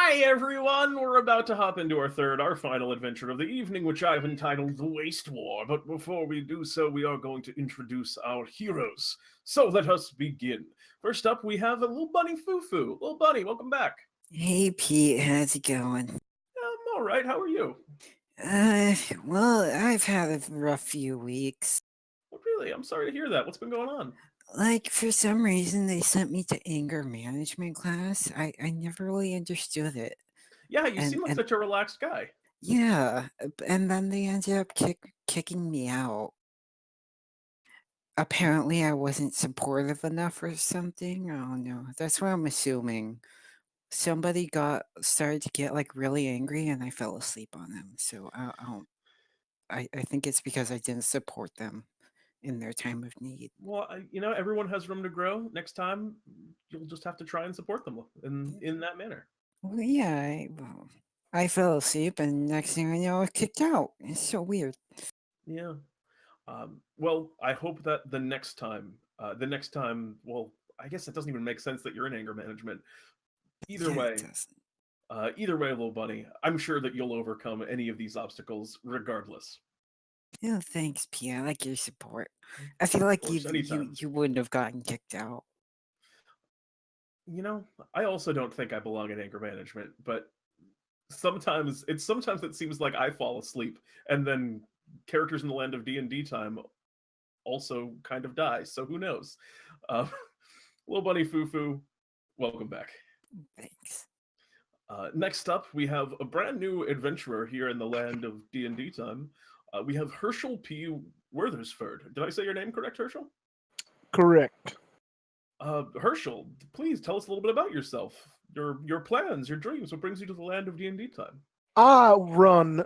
Hi, everyone! We're about to hop into our final adventure of the evening, which I've entitled The Waste War. But before we do so, we are going to introduce our heroes. So let us begin. First up, we have a little bunny Fufu. Little bunny, welcome back. Hey Pete, how's it going? I'm all right. How are you? Well, I've had a rough few weeks. Oh, really? I'm sorry to hear that. What's been going on? Like, for some reason, they sent me to anger management class. I never really understood it. Yeah, you And, seem like and such a relaxed guy. yeah, and then they ended up kicking me out. Apparently, I wasn't supportive enough or something. I don't know. That's what I'm assuming. Somebody started to get like really angry, and I fell asleep on them. So I think it's because I didn't support them in their time of need. Well, everyone has room to grow. Next time, you'll just have to try and support them in that manner. Well, yeah, I fell asleep, and next thing I know, I was kicked out. It's so weird. Yeah. Well, I hope that well, I guess it doesn't even make sense that you're in anger management. Either Yeah, it way, doesn't. little buddy, I'm sure that you'll overcome any of these obstacles regardless. Yeah, thanks, P. I like your support. I feel Of like course, anytime. you wouldn't have gotten kicked out. You know, I also don't think I belong in anger management, but sometimes it seems like I fall asleep and then characters in the land of DnDTime also kind of die. So who knows? Uh, little bunny Fufu, welcome back. Thanks. Next up, we have a brand new adventurer here in the land of DnDTime. We have Hershel P. Werthersford. Did I say your name correct, Hershel? Correct. Hershel, please tell us a little bit about yourself, your plans, your dreams. What brings you to the land of D&D time? I run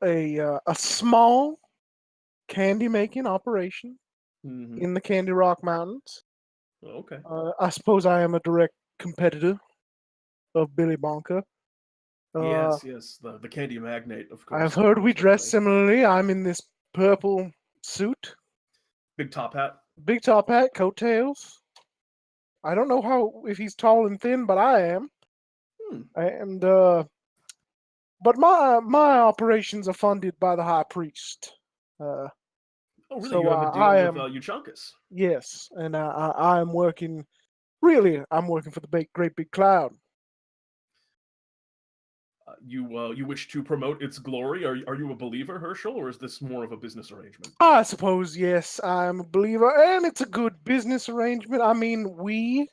a small candy making operation Mm-hmm. in the Candy Rock Mountains. Okay. I suppose I am a direct competitor of Billy Bonka. Yes, the candy magnate, of I've course, of heard we course. That's dress right. similarly. I'm in this purple suit, Big top hat. big top hat, coattails. I don't know how if he's tall and thin, but I am. Hmm. And but my operations are funded by the high priest. Uh, Oh, really? so You have a deal I with am Uchunkus? yes, and I am working. Really, I'm working for the great big cloud. You wish to promote its glory? Are you a believer, Herschel, or is this more of a business arrangement? I suppose yes, I'm a believer, and it's a good business arrangement. I mean, we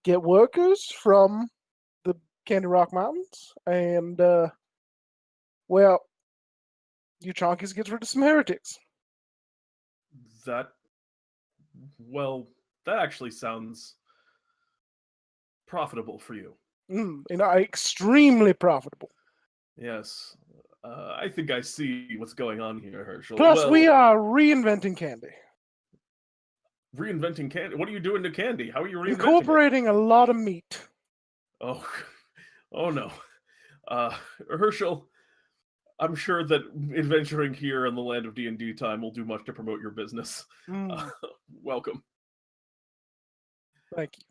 get workers from the Candy Rock Mountains, and well, Uchonkus gets rid of some heretics. That well, that actually sounds profitable for you. Extremely profitable. Yes. I think I see what's going on here, Herschel. Plus, we Well, are reinventing candy, reinventing candy. What are you doing to candy? How are you reinventing it? incorporating a lot of meat. Oh, oh no. Herschel, I'm sure that adventuring here in the land of DnDTime will do much to promote your business. Uh, Mm, welcome. thank you.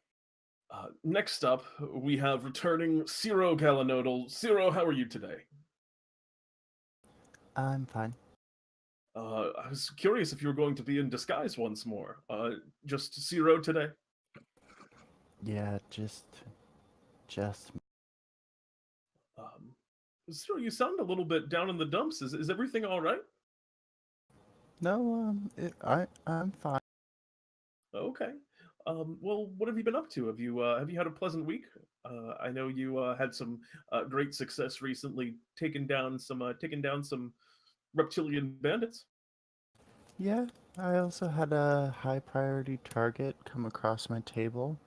Next up, we have returning Ciro Galanodel. Ciro, how are you today? I'm fine. I was curious if you were going to be in disguise once more. Just Ciro today? Yeah, just. Um, Ciro, you sound a little bit down in the dumps. Is everything all right? No, I'm fine. Okay. Well, what have you been up to? Have you had a pleasant week? I know you had some great success recently, taking down some reptilian bandits. Yeah, I also had a high priority target come across my table.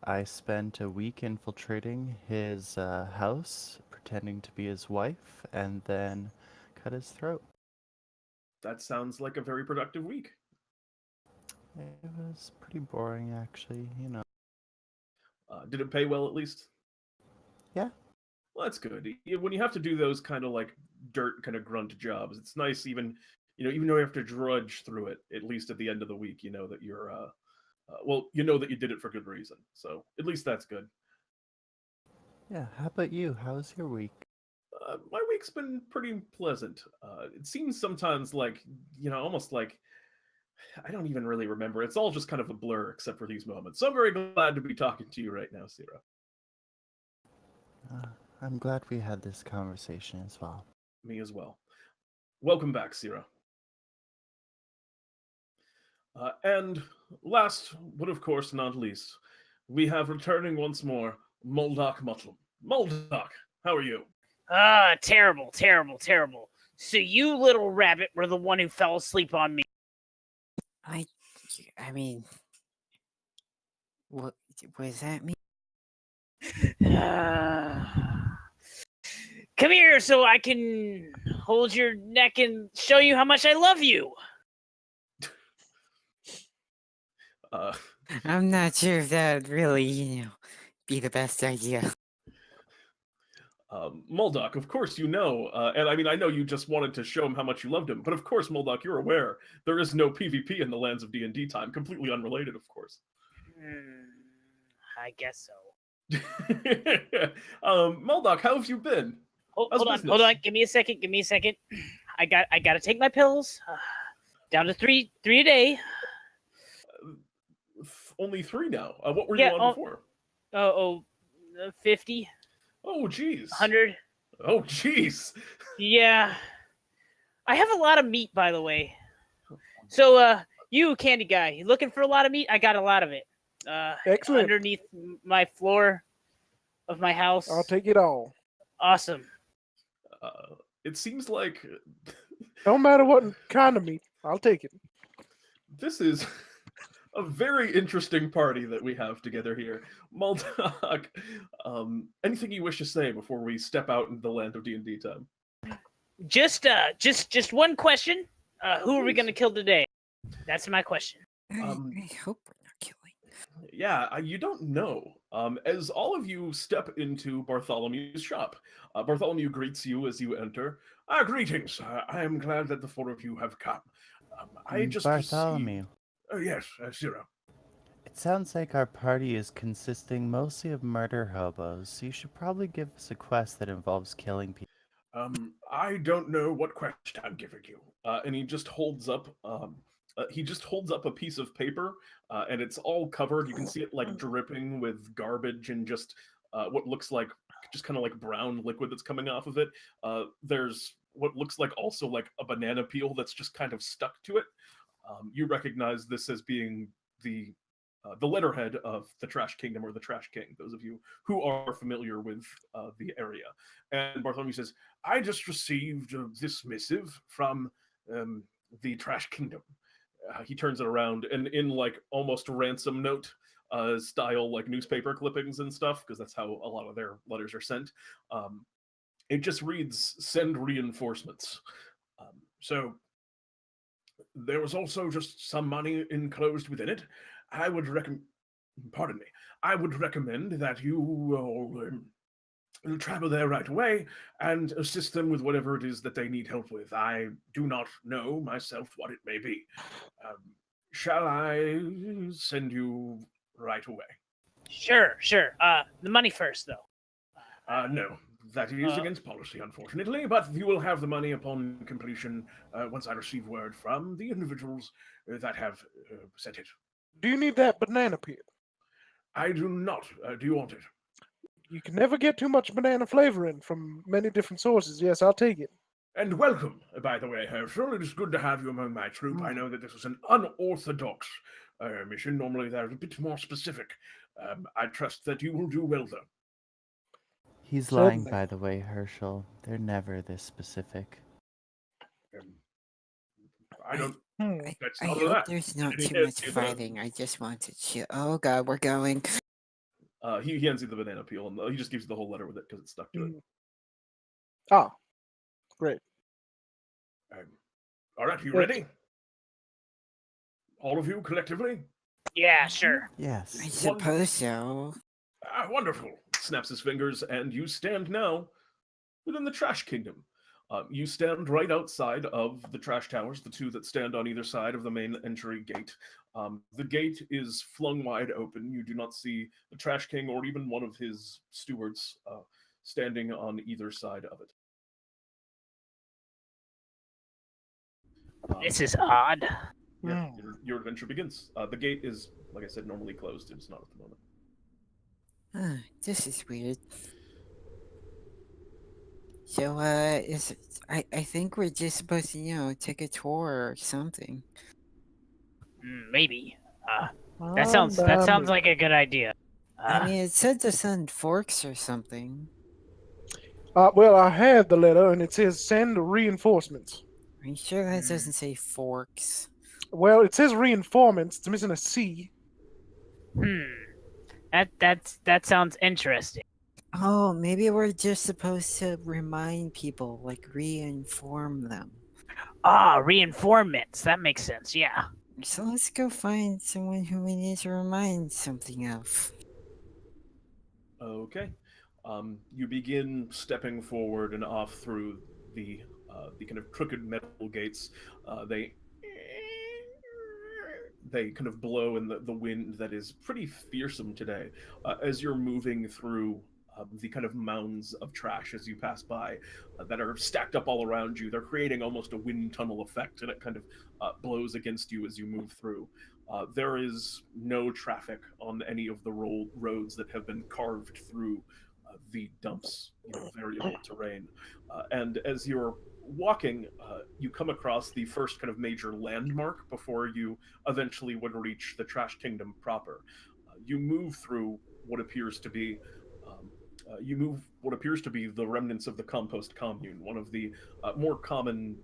I spent a week infiltrating his house, pretending to be his wife, and then cut his throat. That sounds like a very productive week. It was pretty boring, actually. Did it pay well at least? Yeah, Well, that's good. When you have to do those kind of like dirt kind of grunt jobs, it's nice even though you have to drudge through it. At least at the end of the week, you know that you know that you did it for good reason. So at least that's good. Yeah, how about you? How's your week? My week's been pretty pleasant. It seems sometimes like, almost like I don't even really remember. It's all just kind of a blur except for these moments. So I'm very glad to be talking to you right now, Ciro. Uh, I'm glad we had this conversation as well. Me as well. Welcome back, Ciro. And last, but of course not least, we have returning once more, Muldock Mutlam. Muldock, how are you? Terrible, terrible, terrible. So you little rabbit were the one who fell asleep on me. I mean, what was that me? Come here so I can hold your neck and show you how much I love you. I'm not sure if that would really, be the best idea. Muldock, of course you know, and I mean, I know you just wanted to show him how much you loved him, but of course, Muldock, you're aware there is no PvP in the lands of DnDTime, completely unrelated, of course. I guess so. Muldock, how have you been? Hold on. Give me a second. I gotta take my pills. Down to three a day. Only 3 now. What were you on before? 50. Oh, geez. 100. Oh, geez. Yeah. I have a lot of meat, by the way. So, you candy guy, you looking for a lot of meat? I got a lot of it. Excellent. Underneath my floor of my house. I'll take it all. Awesome. It seems like Don't matter what kind of meat, I'll take it. this is a very interesting party that we have together here. Muldock, anything you wish to say before we step out into the land of DnDTime? Just one question. Who are we gonna kill today? That's my question. I hope we're not killing. Yeah, you don't know. As all of you step into Bartholomew's shop, Bartholomew greets you as you enter. Greetings. I am glad that the 4 of you have come. I just Bartholomew. Yes, Ciro. It sounds like our party is consisting mostly of murder hobos, so you should probably give us a quest that involves killing people. I don't know what quest I'm giving you. And he just holds up a piece of paper, and it's all covered. You can see it like dripping with garbage and just what looks like just kind of like brown liquid that's coming off of it. There's what looks like also like a banana peel that's just kind of stuck to it. You recognize this as being the letterhead of the Trash Kingdom or the Trash King, those of you who are familiar with the area. And Bartholomew says, I just received this missive from the Trash Kingdom. He turns it around, and in like almost ransom note style, like newspaper clippings and stuff, because that's how a lot of their letters are sent. It just reads, send reinforcements. So there was also just some money enclosed within it. I would recommend that you travel there right away and assist them with whatever it is that they need help with. I do not know myself what it may be. Shall I send you right away? Sure. The money first, though. No. That is against policy, unfortunately, but you will have the money upon completion once I receive word from the individuals that have sent it. Do you need that banana peel? I do not. Do you want it? You can never get too much banana flavoring from many different sources. Yes, I'll take it. And welcome, by the way, Hershel. It is good to have you among my troop. I know that this is an unorthodox mission. Normally they're a bit more specific. I trust that you will do well, though. He's lying, by the way, Hershel. They're never this specific. I don't. I hope there's not too much fighting. I just want to chill. Oh god, we're going. He hands you the banana peel, and he just gives you the whole letter with it because it's stuck to it. Ah, great. All right, you ready? All of you collectively? Yeah, sure. Yes. I suppose so. Wonderful. Snaps his fingers, and you stand now within the Trash Kingdom. You stand right outside of the trash towers, the two that stand on either side of the main entry gate. The gate is flung wide open. You do not see the Trash King or even one of his stewards standing on either side of it. This is odd. Yeah, your adventure begins. The gate is, like I said, normally closed. It's not at the moment. This is weird. So, I think we're just supposed to, take a tour or something. Maybe. That sounds like a good idea. I mean, it said to send forks or something. Well, I had the letter, and it says send reinforcements. Are you sure that doesn't say forks? Well, it says reinforcements. It's missing a C. That sounds interesting. Oh, maybe we're just supposed to remind people, like reinform them. Reinformants. That makes sense. Yeah. So let's go find someone who we need to remind something of. Okay. You begin stepping forward and off through the kind of crooked metal gates. They kind of blow in the wind that is pretty fearsome today. As you're moving through the kind of mounds of trash as you pass by that are stacked up all around you, they're creating almost a wind tunnel effect, and it kind of blows against you as you move through. There is no traffic on any of the roads that have been carved through the dumps, variable terrain. And as you're walking, you come across the first kind of major landmark before you eventually would reach the Trash Kingdom proper. You move through what appears to be the remnants of the Compost Commune, one of the more common,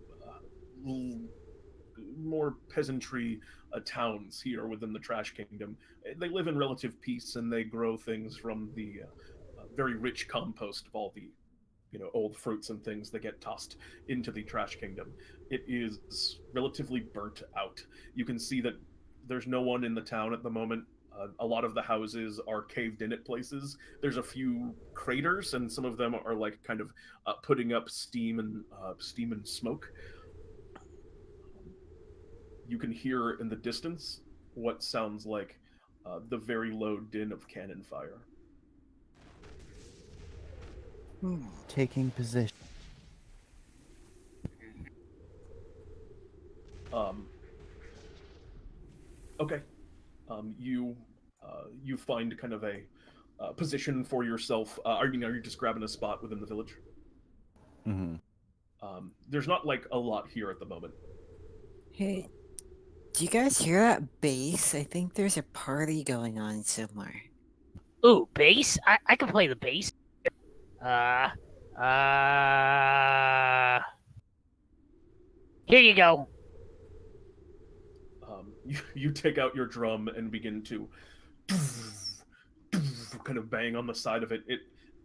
more peasantry towns here within the Trash Kingdom. They live in relative peace, and they grow things from the very rich compost of all the old fruits and things that get tossed into the Trash Kingdom. It is relatively burnt out. You can see that there's no one in the town at the moment. A lot of the houses are caved in at places. There's a few craters, and some of them are like kind of putting up steam and smoke. You can hear in the distance what sounds like the very low din of cannon fire. Taking position. Okay. You find kind of a position for yourself. Are you just grabbing a spot within the village? Mm-hmm. There's not like a lot here at the moment. Hey, do you guys hear that bass? I think there's a party going on somewhere. Ooh, bass? I can play the bass. Here you go. You take out your drum and begin to kind of bang on the side of it. It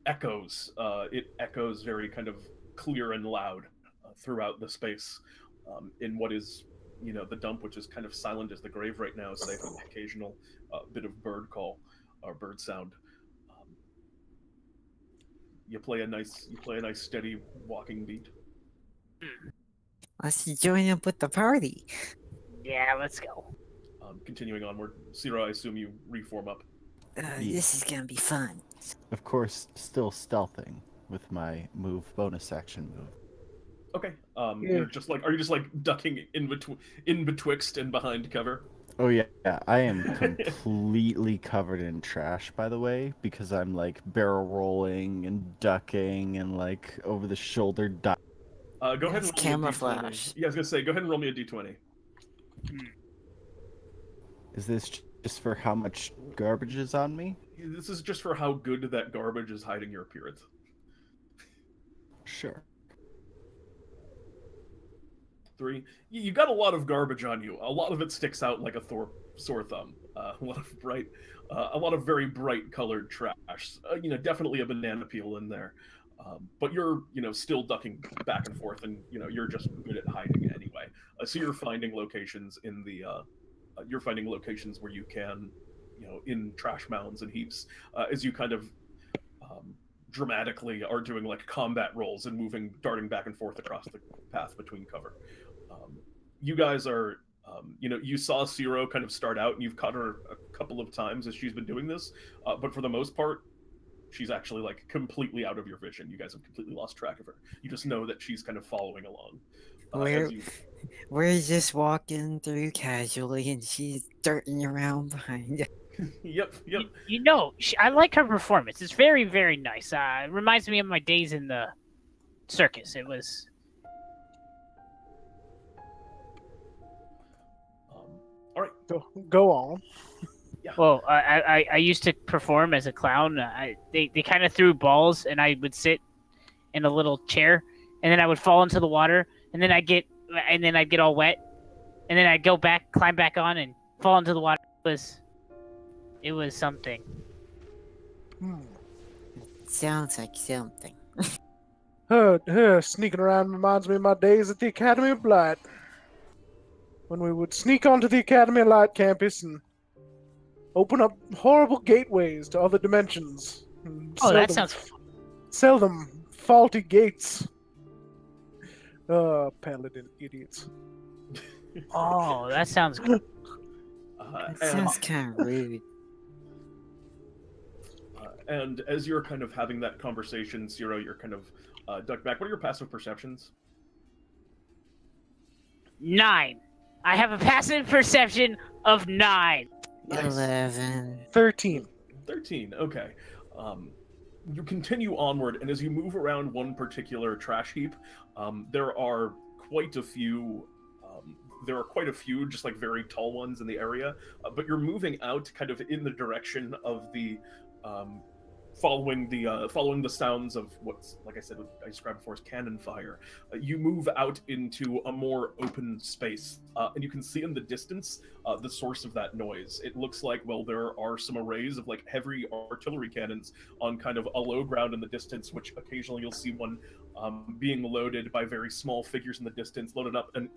echoes. It echoes very kind of clear and loud throughout the space in what is, the dump, which is kind of silent as the grave right now, save for the occasional bit of bird call or bird sound. You play a nice steady walking beat. Let's join up with the party. Yeah, let's go. Continuing onward, Ciro, I assume you reform up. This is gonna be fun. Of course, still stealthing with my bonus action move. Okay. Are you just like ducking in betwixt and behind cover? Oh yeah, I am completely covered in trash, by the way, because I'm like barrel rolling and ducking and like over the shoulder. Go ahead and roll me a camouflage. D20. Yeah, I was gonna say, go ahead and roll me a D20. Is this just for how much garbage is on me? This is just for how good that garbage is hiding your appearance. Sure. 3. You got a lot of garbage on you. A lot of it sticks out like a sore thumb. A lot of very bright colored trash. Definitely a banana peel in there. But you're, still ducking back and forth, and you're just good at hiding anyway. So you're finding locations in the, where you can, in trash mounds and heaps, as you kind of dramatically are doing like combat rolls and darting back and forth across the path between cover. You guys are, you saw Ciro kind of start out, and you've caught her a couple of times as she's been doing this, but for the most part, she's actually like completely out of your vision. You guys have completely lost track of her. You just know that she's kind of following along. We're just walking through casually, and she's darting around behind. Yep. I like her performance. It's very, very nice. It reminds me of my days in the circus. It was. All right, Go on. Yeah. Well, I used to perform as a clown. They kind of threw balls, and I would sit in a little chair, and then I would fall into the water, and then I'd get all wet, and then I'd go back, climb back on, and fall into the water. It was something. Sounds like something. Her sneaking around reminds me of my days at the Academy of Light, when we would sneak onto the Academy of Light campus and open up horrible gateways to other dimensions. Oh, that sounds fun. Sell them faulty gates. Paladin idiots. Oh, that sounds good. That sounds kind of rude. And as you're kind of having that conversation, Ciro, you're kind of ducked back. What are your passive perceptions? 9. I have a passive perception of 9. Nice. 11. 13. 13, okay. You continue onward, and as you move around one particular trash heap, there are quite a few just like very tall ones in the area, but you're moving out kind of in the direction of the following the sounds of what's, like I said, I described before as cannon fire. You move out into a more open space, and you can see in the distance the source of that noise. It looks like, well, there are some arrays of like heavy artillery cannons on kind of a low ground in the distance, which occasionally you'll see one being loaded by very small figures in the distance, loaded up and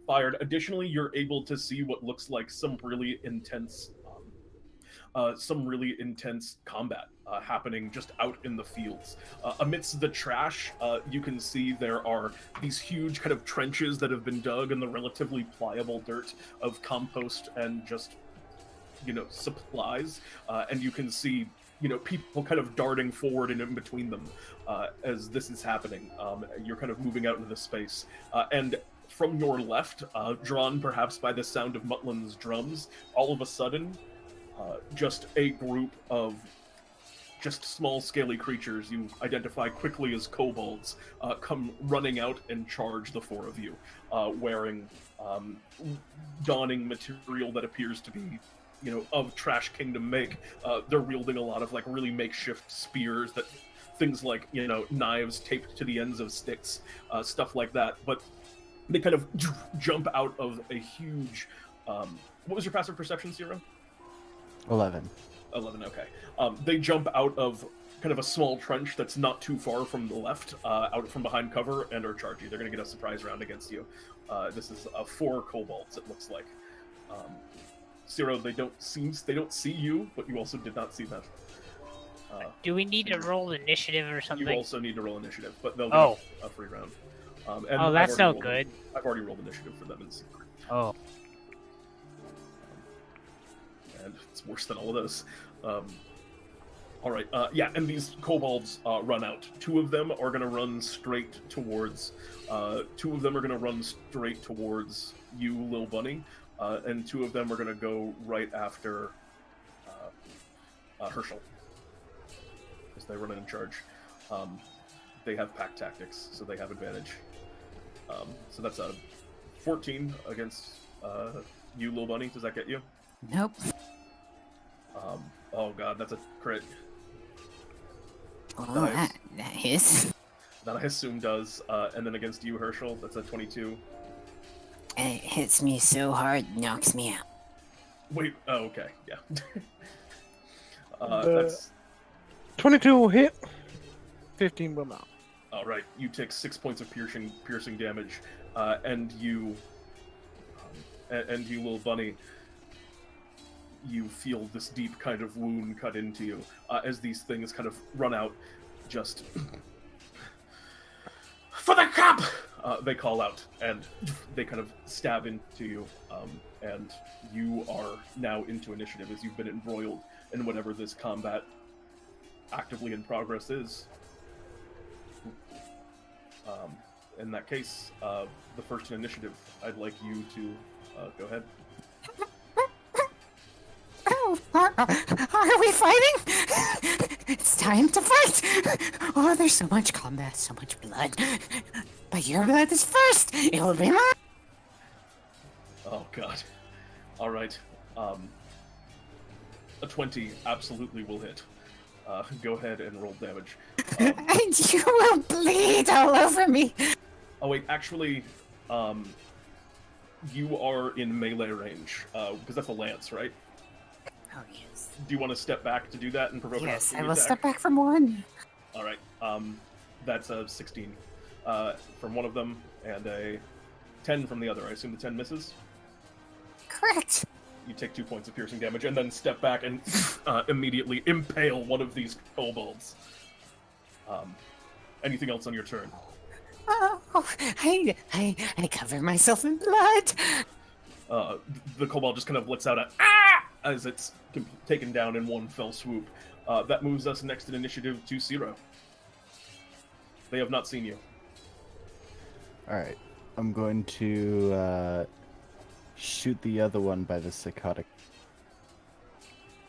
fired. Additionally, you're able to see what looks like some really intense combat happening just out in the fields. Amidst the trash, you can see there are these huge kind of trenches that have been dug in the relatively pliable dirt of compost and just, supplies. And you can see, people kind of darting forward and in between them as this is happening. You're kind of moving out into the space. And from your left, drawn perhaps by the sound of Mutlam's drums, all of a sudden, just a group of just small, scaly creatures you identify quickly as kobolds come running out and charge the four of you, donning material that appears to be, of Trash Kingdom make. They're wielding a lot of like really makeshift spears, that things like, knives taped to the ends of sticks, stuff like that. But they kind of jump out of a huge. What was your passive perception, Ciro? 11. 11, okay. They jump out of kind of a small trench that's not too far from the left, out from behind cover, and are charging you. They're going to get a surprise round against you. This is 4 kobolds, it looks like. Ciro, they don't see you, but you also did not see them. Do we need to roll initiative or something? You also need to roll initiative, but they'll get a free round. And that's no good. I've already rolled initiative for them in secret. Oh. And it's worse than all of those. All right, and these kobolds run out. 2 of them are going to run straight towards. 2 of them are going to run straight towards you, Lil Bunny, and 2 of them are going to go right after Hershel, as they run in charge. They have pack tactics, so they have advantage. So that's a 14 against you, Lil Bunny. Does that get you? Nope. Oh god, that's a crit. Oh, that is. That I assume does. And then against you, Hershel, that's a 22. And it hits me so hard, knocks me out. Wait, oh, okay, yeah. That's 22 hit, 15 will not. Alright, you take 6 points of piercing damage, and you, Lil Bunny, you feel this deep kind of wound cut into you as these things kind of run out. just for the cup! They call out, and they kind of stab into you, and you are now into initiative as you've been embroiled in whatever this combat actively in progress is. In that case, the first in initiative, I'd like you to go ahead. Oh, are we fighting? It's time to fight! Oh, there's so much combat, so much blood. But your blood is first! It will be mine! Oh, God. All right. A 20 absolutely will hit. Go ahead and roll damage. And you will bleed all over me! Oh, wait, actually, you are in melee range, because that's a lance, right? Oh, yes. Do you want to step back to do that and provoke Yes, an I will attack? step back from one. All right. That's a 16 from one of them, and a 10 from the other. I assume the 10 misses? Correct. You take 2 points of piercing damage, and then step back and immediately impale one of these kobolds. Anything else on your turn? Oh, I cover myself in blood. The kobold just kind of lets out a "ah!" as it's taken down in one fell swoop. That moves us next in initiative to Ciro. They have not seen you. Alright, I'm going to shoot the other one by the psychotic.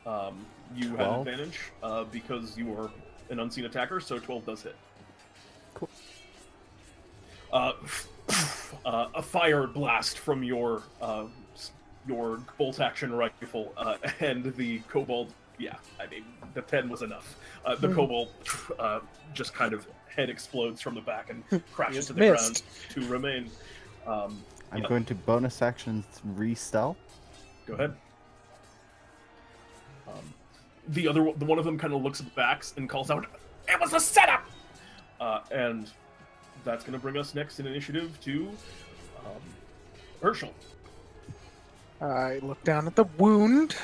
You 12? had advantage because you are an unseen attacker, so 12 does hit. Cool. A fire blast from your bolt action rifle, and the kobold. Yeah, I mean the 10 was enough. The kobold just kind of head explodes from the back and crashes to the ground to remain. I'm going to bonus action re-stealth. Go ahead. The one of them kind of looks back and calls out, "It was a setup!" And that's going to bring us next in initiative to Hershel. I look down at the wound.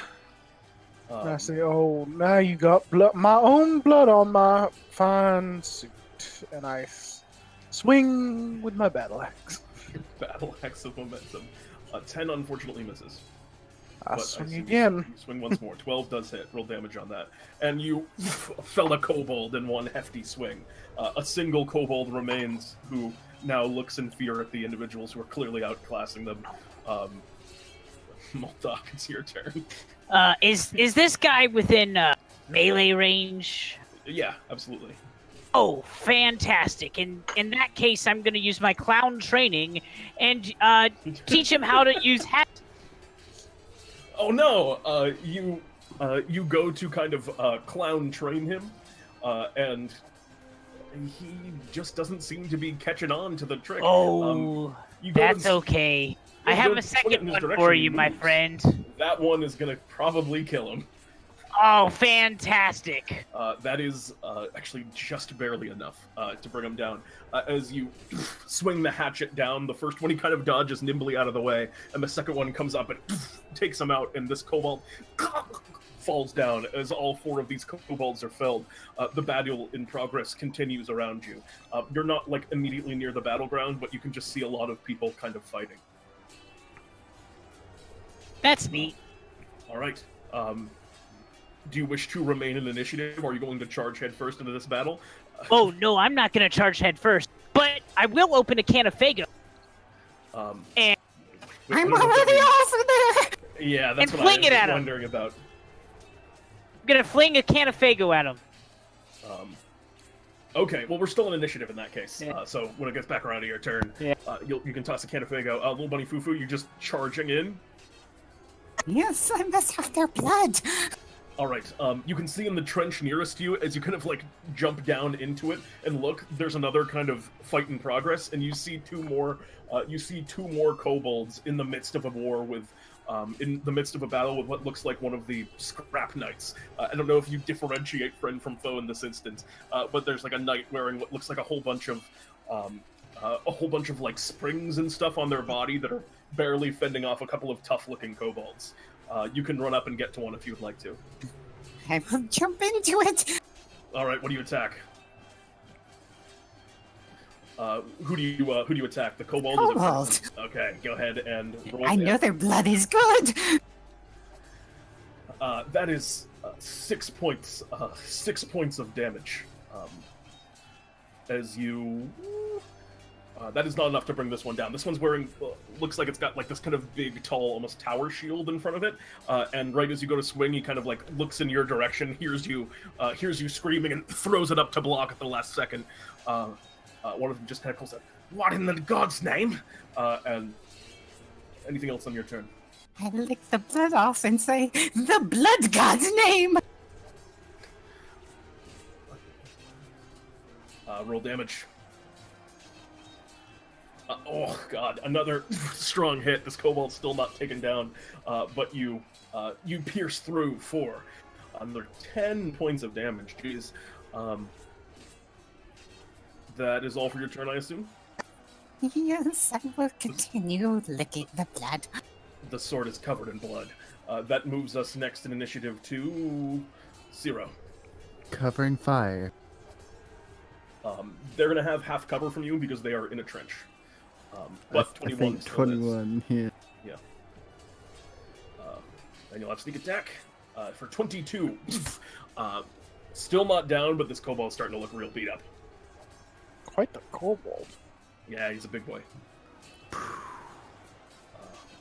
And I Um, say, "Oh, now you got blood, my own blood on my fine suit." And I swing with my battle axe. Battle axe of momentum. 10 unfortunately misses. I But swing assume again. You swing once more. 12 does hit. Roll damage on that. And you fell a kobold in one hefty swing. A single kobold remains who now looks in fear at the individuals who are clearly outclassing them. Muldock, it's your turn. Is this guy within melee range? Yeah, absolutely. Oh, fantastic! In that case, I'm going to use my clown training and teach him how to use hat. Oh no! You go to kind of clown train him, and he just doesn't seem to be catching on to the trick. Oh, you go that's and- okay. you I have go a and swing it second in his one direction, for he you, my moves. friend. That one is gonna probably kill him. Oh, fantastic! That is actually just barely enough to bring him down. As you swing the hatchet down, the first one he kind of dodges nimbly out of the way, and the second one comes up and takes him out, and this kobold falls down as all 4 of these kobolds are felled. The battle in progress continues around you. You're not like immediately near the battleground, but you can just see a lot of people kind of fighting. That's neat. All right. Do you wish to remain in initiative, or are you going to charge headfirst into this battle? Oh no, I'm not going to charge head first, but I will open a can of Fago. And I'm already over there! Yeah, that's And what fling I it was at him. wondering about. I'm going to fling a can of Fago at him. Okay, well, we're still in initiative in that case. Yeah. So when it gets back around to your turn, Yeah. you can toss a can of Fago. Little Bunny Fufu, you're just charging in. Yes, I must have their blood. All right. You can see in the trench nearest to you as you kind of like jump down into it and look. There's another kind of fight in progress, and you see two more. You see 2 more kobolds in the midst of a war with. In the midst of a battle with what looks like one of the scrap knights. I don't know if you differentiate friend from foe in this instance, but there's like a knight wearing what looks like a whole bunch of like springs and stuff on their body that are barely fending off a couple of tough-looking kobolds. You can run up and get to one if you'd like to. I will jump into it. All right, what do you attack? Who do you attack? The kobold? Is it Kobold. first? Okay, go ahead and roll. I know damage. their blood is good. That is 6 points. 6 points of damage. As you. That is not enough to bring this one down. This one's wearing, looks like it's got like this kind of big, tall, almost tower shield in front of it. And right as you go to swing, he kind of like looks in your direction, hears you screaming, and throws it up to block at the last second. One of them just kind of calls out, "What in the God's name?" And anything else on your turn? I lick the blood off and say, "The blood god's name." Roll damage. Oh god, another strong hit. This kobold's still not taken down, but you pierce through for another 10 points of damage. Jeez. That is all for your turn, I assume? Yes, I will continue licking the blood. The sword is covered in blood. That moves us next in initiative to Ciro. Covering fire. They're going to have half cover from you because they are in a trench. But I 21 think still is. 21, yeah. And you'll have sneak attack for 22. Still not down, but this kobold's starting to look real beat up. Quite the kobold. Yeah, he's a big boy.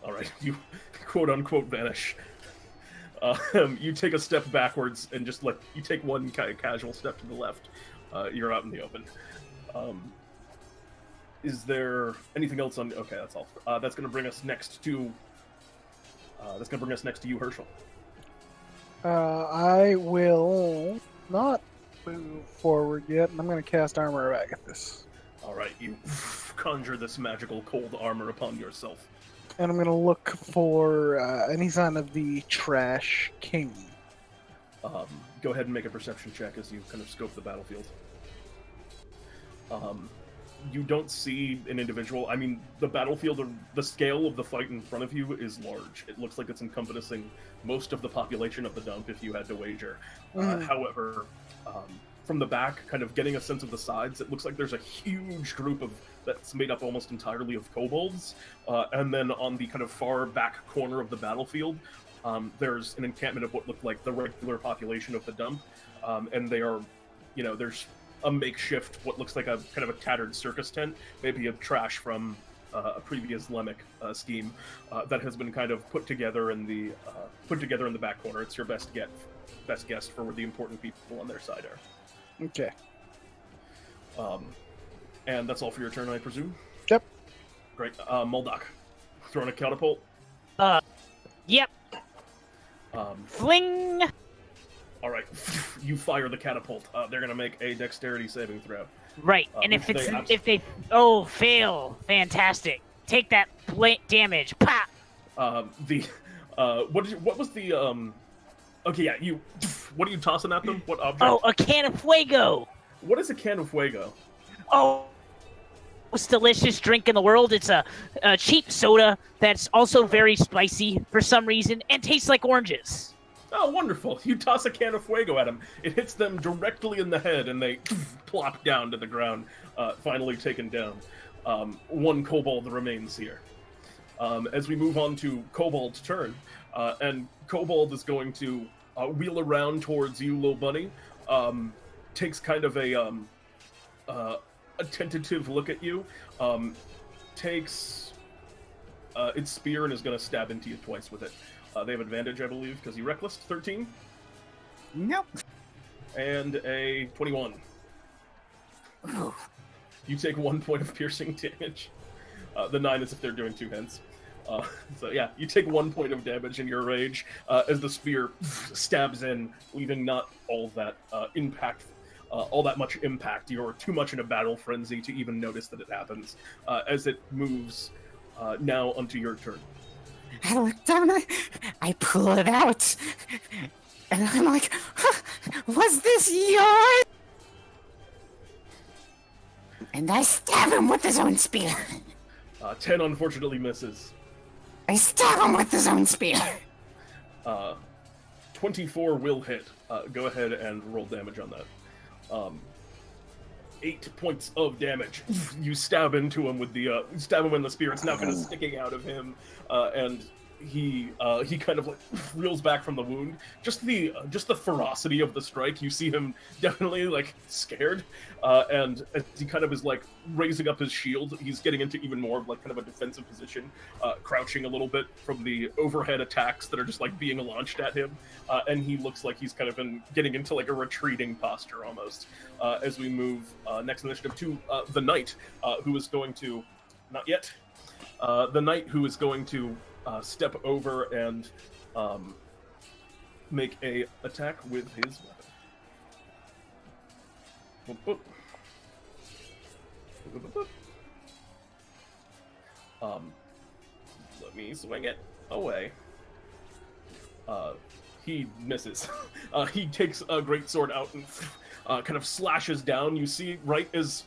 All right, you quote-unquote vanish. You take a step backwards and just you take one casual step to the left. You're out in the open. Is there anything else on? Okay, that's all. That's going to bring us next to. You, Hershel. I will not move forward yet, and I'm going to cast Armor of Agathis. All right, you conjure this magical cold armor upon yourself. And I'm going to look for any sign of the Trash King. Go ahead and make a perception check as you kind of scope the battlefield. You don't see an individual. I mean, the battlefield, the scale of the fight in front of you is large. It looks like it's encompassing most of the population of the dump if you had to wager. However, from the back, kind of getting a sense of the sides, it looks like there's a huge group that's made up almost entirely of kobolds. And then on the kind of far back corner of the battlefield, there's an encampment of what looked like the regular population of the dump. And they are, there's a makeshift, what looks like a kind of a tattered circus tent, maybe of trash from a previous Lemic scheme that has been kind of put together in the back corner. It's your best guess for where the important people on their side are. Okay. And that's all for your turn, I presume? Yep. Great. Muldock, throwing a catapult. Yep. Fling. All right, you fire the catapult. They're gonna make a dexterity saving throw. Right, and if they fail, fantastic. Take that damage. Pop. What was the Okay, yeah, what are you tossing at them? What object? Oh, a can of fuego. What is a can of fuego? Oh, most delicious drink in the world. It's a cheap soda that's also very spicy for some reason and tastes like oranges. Oh, wonderful. You toss a can of fuego at them. It hits them directly in the head, and they plop down to the ground, finally taken down. One kobold remains here. As we move on to Kobold's turn, and Kobold is going to wheel around towards you, little bunny, takes kind of a tentative look at you, takes its spear and is going to stab into you twice with it. They have advantage, I believe, because you reckless. 13. Nope. And a 21. Ooh. You take 1 point of piercing damage. The 9 is if they're doing two hands. So yeah, you take 1 point of damage in your rage as the spear stabs in, leaving not all that all that much impact. You're too much in a battle frenzy to even notice that it happens. As it moves now onto your turn. I look down, I pull it out, and I'm like, was this yours? And I stab him with his own spear. 10 unfortunately misses. I stab him with his own spear. 24 will hit. Go ahead and roll damage on that. 8 points of damage. You stab into him with the stab him in the spear. It's now kind of sticking out of him, and he kind of like reels back from the wound. Just the ferocity of the strike. You see him definitely like scared, and as he kind of is like raising up his shield, he's getting into even more of like kind of a defensive position, crouching a little bit from the overhead attacks that are just like being launched at him, and he looks like he's kind of been getting into like a retreating posture almost. As we move next initiative to the knight, who is going to not yet. The knight who is going to step over and make a attack with his weapon. Boop, boop. Boop, boop, boop. Let me swing it away. He misses. He takes a great sword out and kind of slashes down. You see, right as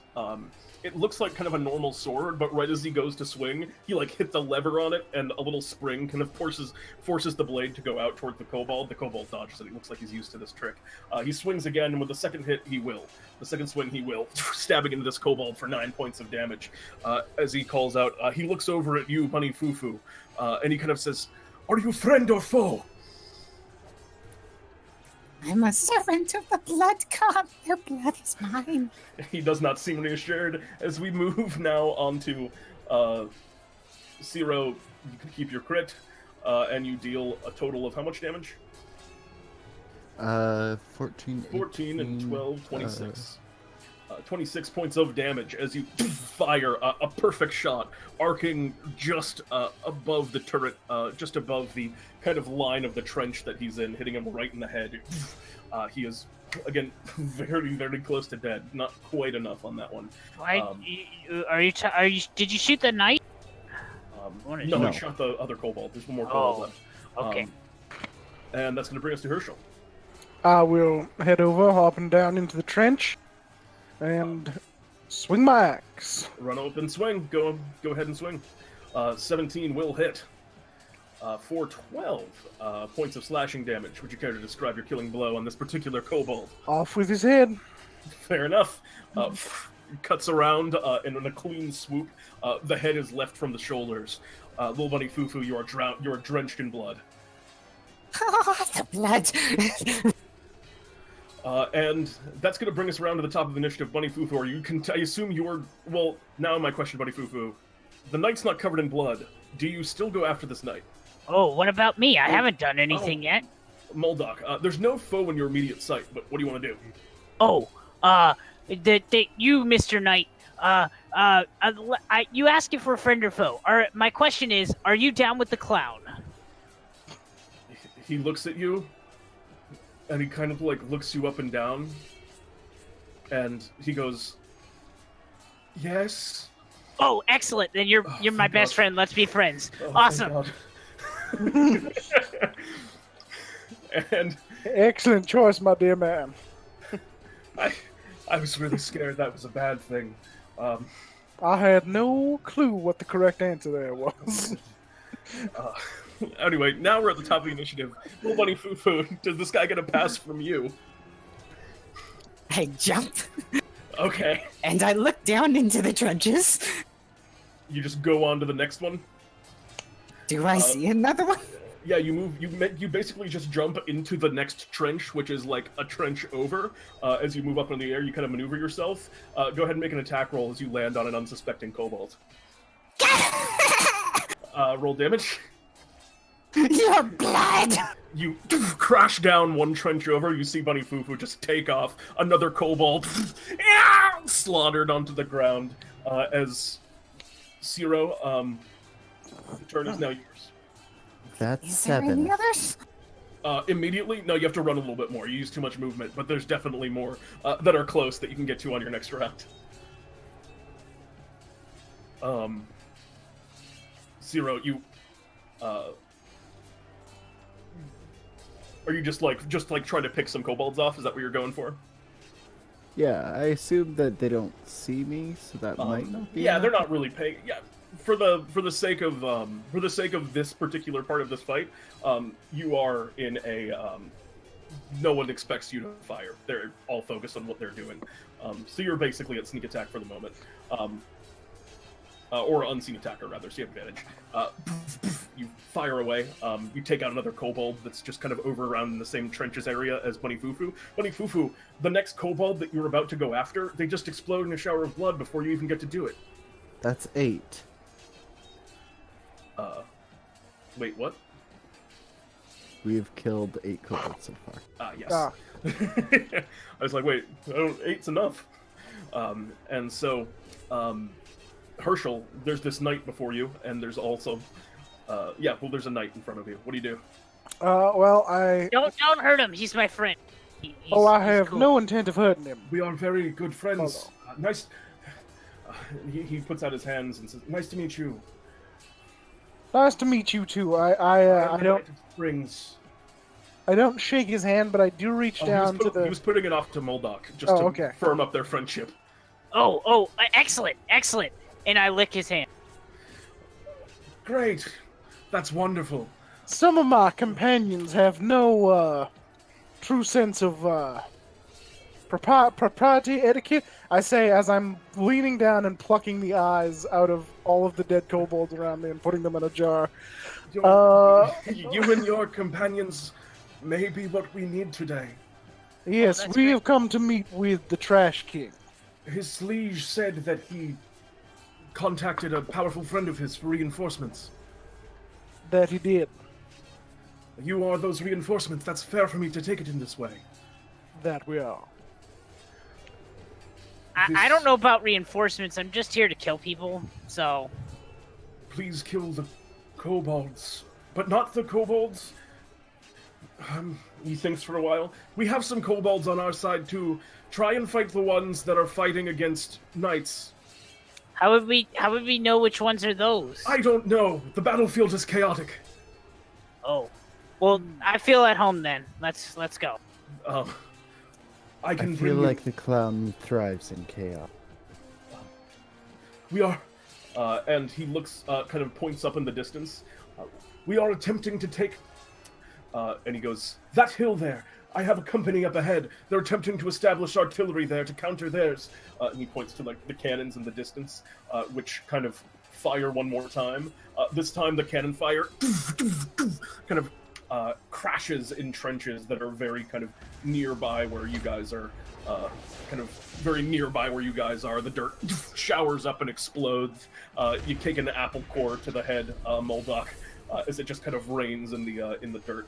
it looks like kind of a normal sword, but right as he goes to swing, he like hit the lever on it, and a little spring kind of forces the blade to go out toward the kobold. The kobold dodges it. He looks like he's used to this trick. He swings again, and with the second hit, he will. The second swing, he will, stabbing into this kobold for 9 points of damage. As he calls out, he looks over at you, Bunny Fufu, and he kind of says, "Are you friend or foe?" I'm a servant of the blood god. Their blood is mine. He does not seem reassured. As we move now onto Ciro, you can keep your crit, and you deal a total of how much damage? 14, 14 and 12, 26. 26 points of damage as you fire a perfect shot, arcing just above the turret, just above the kind of line of the trench that he's in, hitting him right in the head. He is, again, very, very close to dead. Not quite enough on that one. Did you shoot the knight? No, he shot the other kobold. There's one more kobold left. Okay. And that's going to bring us to Hershel. I will head over, hopping down into the trench, and swing my axe. Run up and swing. Go ahead and swing. 17 will hit. For 12 points of slashing damage. Would you care to describe your killing blow on this particular kobold? Off with his head. Fair enough. Cuts around, and in a clean swoop, the head is left from the shoulders. Little Bunny Fufu, you are drenched in blood. The blood. And that's going to bring us around to the top of the initiative. Bunny Fufu, I assume you're... Well, now my question, Bunny Fufu. The knight's not covered in blood. Do you still go after this knight? Oh, what about me? I haven't done anything yet. Muldock, there's no foe in your immediate sight, but what do you want to do? Oh, you, Mr. Knight, you ask if we're friend or foe. My question is, are you down with the clown? He looks at you, and he kind of like looks you up and down, and he goes, "Yes." Oh, excellent! Then you're my best friend. Let's be friends. Oh, awesome. And Excellent choice, my dear man. I was really scared that was a bad thing. I had no clue what the correct answer there was. Anyway, now we're at the top of the initiative. Little Bunny Fufu, does this guy get a pass from you? I jump, Okay. and I look down into the trenches. You just go on to the next one? Do I see another one? Yeah, you move. You basically just jump into the next trench, which is like a trench over. As you move up in the air, you kind of maneuver yourself. Go ahead and make an attack roll as you land on an unsuspecting kobold. Roll damage. Your blood! You crash down one trench over. You see Bunny Fufu just take off. Another kobold slaughtered onto the ground. As Ciro, the turn is now yours. That's Is there 7. any others? Immediately? No, you have to run a little bit more. You use too much movement, but there's definitely more that are close that you can get to on your next round. Ciro, you... Are you just trying to pick some kobolds off? Is that what you're going for? Yeah, I assume that they don't see me, so that might not be. Yeah, enough. they're not really paying. Yeah, for the sake of this particular part of this fight, you are in a no one expects you to fire. They're all focused on what they're doing. So you're basically at sneak attack for the moment. Or unseen attacker, rather, so you have advantage. You fire away. You take out another kobold that's just kind of over around in the same trenches area as Bunny Fufu. Bunny Fufu, the next kobold that you're about to go after, they just explode in a shower of blood before you even get to do it. That's 8. Wait, what? We have killed 8 kobolds so far. Yes. I was like, wait, 8's enough. And so, Hershel, there's this knight before you, and there's also, there's a knight in front of you. What do you do? Well, I... Don't hurt him. He's my friend. I have cool. no intent of hurting him. We are very good friends. Nice. He puts out his hands and says, "Nice to meet you." Nice to meet you too. I don't. Springs. I don't shake his hand, but I do reach down to the. He was putting it off to Muldock just to okay. firm up their friendship. Excellent. And I lick his hand. Great. That's wonderful. Some of my companions have no true sense of propriety etiquette. I say as I'm leaning down and plucking the eyes out of all of the dead kobolds around me and putting them in a jar. You and your companions may be what we need today. Yes, we have come to meet with the Trash King. His liege said that he contacted a powerful friend of his for reinforcements. That he did. You are those reinforcements. That's fair for me to take it in this way. That we are. I don't know about reinforcements. I'm just here to kill people, so... Please kill the kobolds. But not the kobolds. He thinks for a while. We have some kobolds on our side, too. Try and fight the ones that are fighting against knights. How would we know which ones are those? I don't know. The battlefield is chaotic. Oh. Well, I feel at home then. Let's go. I feel like the clown thrives in chaos. We are, and he looks, kind of points up in the distance. We are attempting to take, and he goes, that hill there. I have a company up ahead. They're attempting to establish artillery there to counter theirs. And he points to like the cannons in the distance, which kind of fire one more time. This time the cannon fire kind of crashes in trenches that are very kind of nearby where you guys are, The dirt showers up and explodes. You take an apple core to the head, Muldock, as it just kind of rains in the dirt.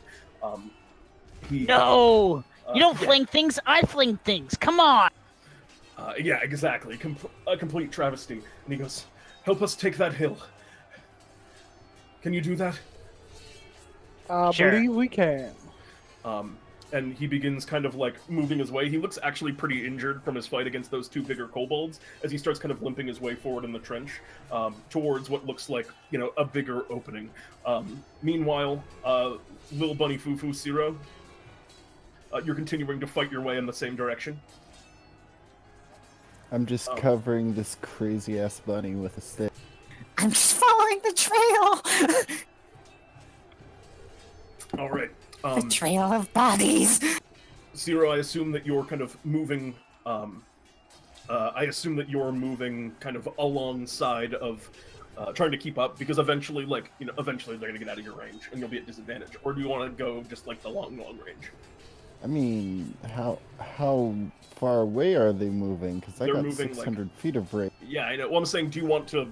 No! You don't fling things, I fling things. Come on! Yeah, exactly. A complete travesty. And he goes, help us take that hill. Can you do that? I believe we can. And he begins kind of like moving his way. He looks actually pretty injured from his fight against those two bigger kobolds as he starts kind of limping his way forward in the trench towards what looks like, a bigger opening. Meanwhile, little bunny Fufu, Ciro, you're continuing to fight your way in the same direction. I'm just covering this crazy-ass bunny with a stick. I'm just following the trail! All right. The trail of bodies! Ciro, I assume that you're kind of moving, kind of alongside of trying to keep up, because eventually they're going to get out of your range, and you'll be at disadvantage. Or do you want to go just, like, the long range? I mean, how far away are they moving? Because I got moving, 600 feet of range. Yeah, I know. Well, I'm saying, do you want to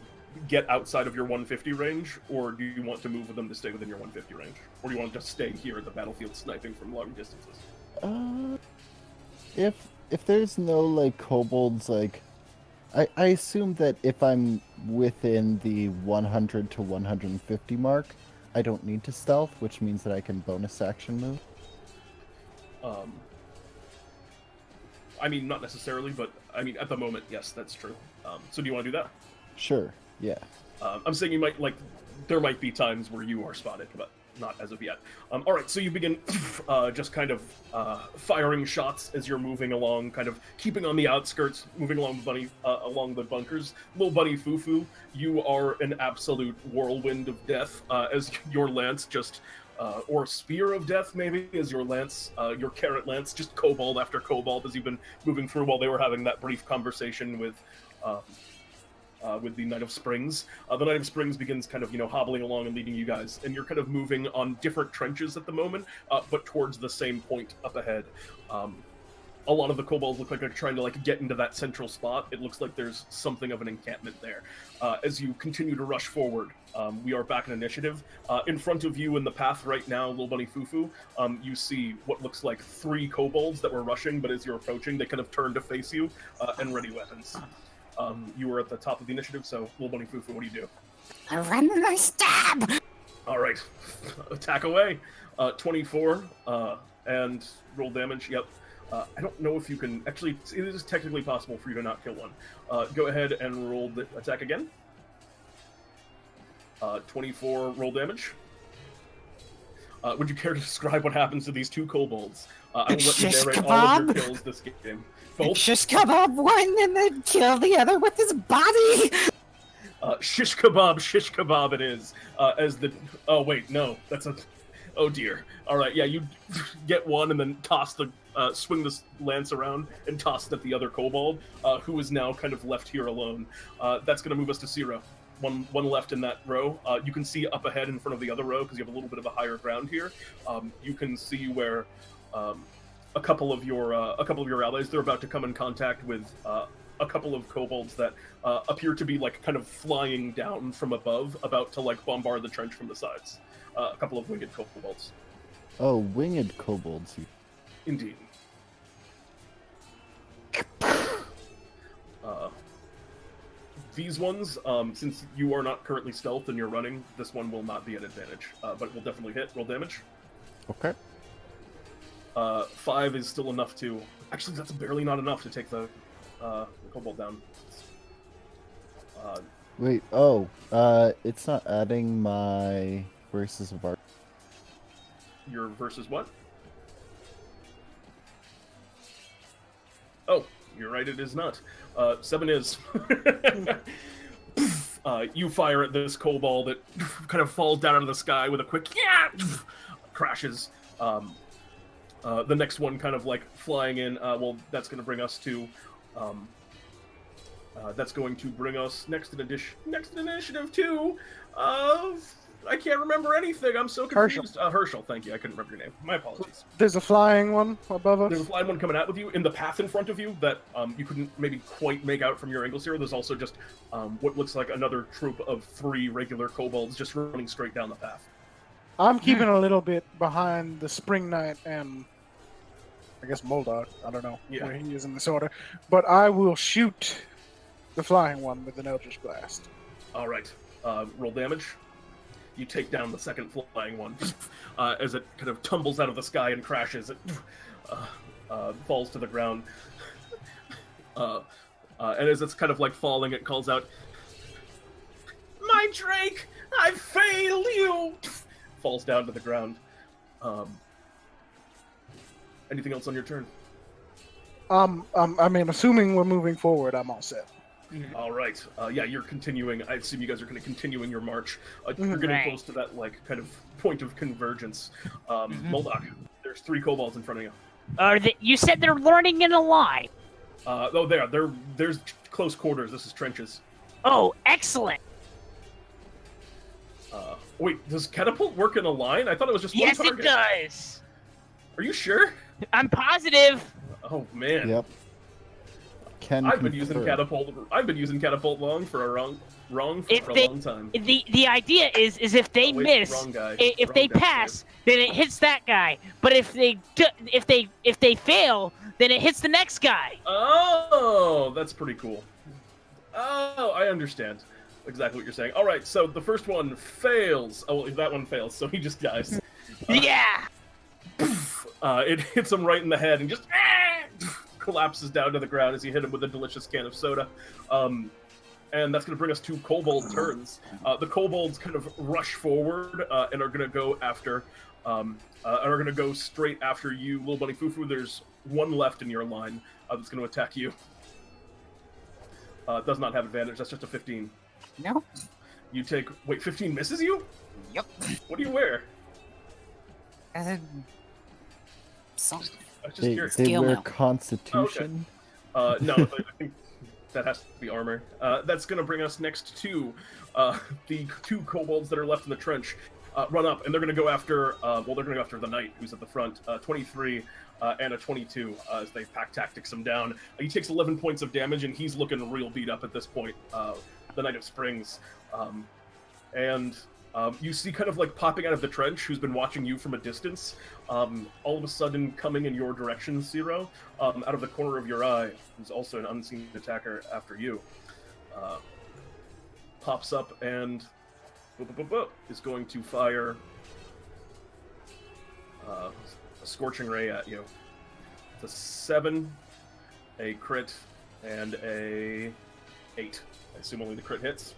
get outside of your 150 range, or do you want to move with them to stay within your 150 range? Or do you want to just stay here at the battlefield sniping from long distances? If there's no, like, kobolds, like... I assume that if I'm within the 100 to 150 mark, I don't need to stealth, which means that I can bonus action move. I mean, not necessarily, but, I mean, at the moment, yes, that's true. So do you want to do that? Sure, yeah. I'm saying you might, there might be times where you are spotted, but not as of yet. Alright, so you begin just kind of firing shots as you're moving along, kind of keeping on the outskirts, moving along along the bunkers. Little bunny Fufu, you are an absolute whirlwind of death as your lance just or spear of death, maybe, as your lance, your carrot lance, just kobold after kobold as you've been moving through while they were having that brief conversation with the Knight of Springs. The Knight of Springs begins kind of, hobbling along and leading you guys, and you're kind of moving on different trenches at the moment, but towards the same point up ahead. A lot of the kobolds look like they're trying to get into that central spot. It looks like there's something of an encampment there. As you continue to rush forward, we are back in initiative. In front of you in the path right now, Little Bunny Fufu, you see what looks like 3 kobolds that were rushing, but as you're approaching, they kind of turn to face you and ready weapons. You were at the top of the initiative, so Little Bunny Fufu, what do you do? I run and I stab! All right, attack away. 24, and roll damage. Yep. I don't know if you can... Actually, it is technically possible for you to not kill one. Go ahead and roll the attack again. 24 roll damage. Would you care to describe what happens to these 2 kobolds? I will let you narrate all of your kills this game. Shish kebab one and then kill the other with his body! Shish kebab it is. Oh, wait, no. That's a... Oh, dear. All right, yeah, you get one and then toss the... swing this lance around and toss it at the other kobold, who is now kind of left here alone. That's going to move us to Ciro. One left in that row. You can see up ahead in front of the other row, because you have a little bit of a higher ground here. You can see where a couple of your allies, they're about to come in contact with a couple of kobolds that appear to be kind of flying down from above, about to bombard the trench from the sides. A couple of winged kobolds. Oh, winged kobolds. Indeed. These ones, since you are not currently stealthed and you're running, this one will not be at advantage, but it will definitely hit. Roll damage. Okay. 5 is still enough to... Actually, that's barely not enough to take the kobold down. Wait, it's not adding my versus of art. Your versus what? Oh, you're right, it is not. 7 is. You fire at this kobold that kind of falls down out of the sky with a quick crashes. The next one kind of flying in. That's going to bring us to... that's going to bring us next in initiative 2 of... I can't remember anything. I'm so confused. Hershel, thank you. I couldn't remember your name. My apologies. There's a flying one above us. There's a flying one coming out with you in the path in front of you that you couldn't maybe quite make out from your angles here. There's also just what looks like another troop of 3 regular kobolds just running straight down the path. I'm keeping a little bit behind the Spring Knight and I guess Muldock. I don't know where he is in this order, but I will shoot the flying one with an Eldritch Blast. All right. Roll damage. You take down the second flying one as it kind of tumbles out of the sky and crashes. It falls to the ground. And as it's kind of falling, it calls out, "My Drake, I failed you!" Falls down to the ground. Anything else on your turn? I mean, assuming we're moving forward, I'm all set. Mm-hmm. All right. Yeah, you're continuing. I assume you guys are going to continuing your march. You're getting close to that kind of point of convergence. Muldock, there's 3 kobolds in front of you. You said they're running in a line. There's close quarters. This is trenches. Oh, excellent. Wait, does catapult work in a line? I thought it was just one target. Yes, it does. Are you sure? I'm positive. Oh man. Yep. I've been using catapult wrong for a long time. The idea is if they miss, if they pass, then it hits that guy. But if they fail, then it hits the next guy. Oh, that's pretty cool. Oh, I understand exactly what you're saying. All right, so the first one fails. Oh, well, that one fails, so he just dies. Yeah. It hits him right in the head and just collapses down to the ground as you hit him with a delicious can of soda. And that's going to bring us to kobold turns. The kobolds kind of rush forward and are going to go after, straight after you, Little Bunny Fufu. There's one left in your line that's going to attack you. Does not have advantage. That's just a 15. No. You take... Wait, 15 misses you? Yep. What do you wear? Some I'm just They, curious. they Skill wear now. Constitution. No, I think that has to be armor. That's going to bring us next to the two kobolds that are left in the trench. Run up, and they're going to go after. They're going to go after the knight who's at the front. 23 and a 22 as they pack tactics him down. He takes 11 points of damage, and he's looking real beat up at this point. The Knight of Springs, and you see kind of like popping out of the trench, who's been watching you from a distance. All of a sudden, coming in your direction, Ciro, out of the corner of your eye, who's also an unseen attacker after you, pops up and is going to fire a scorching ray at you. It's a 7, a crit, and a 8. I assume only the crit hits.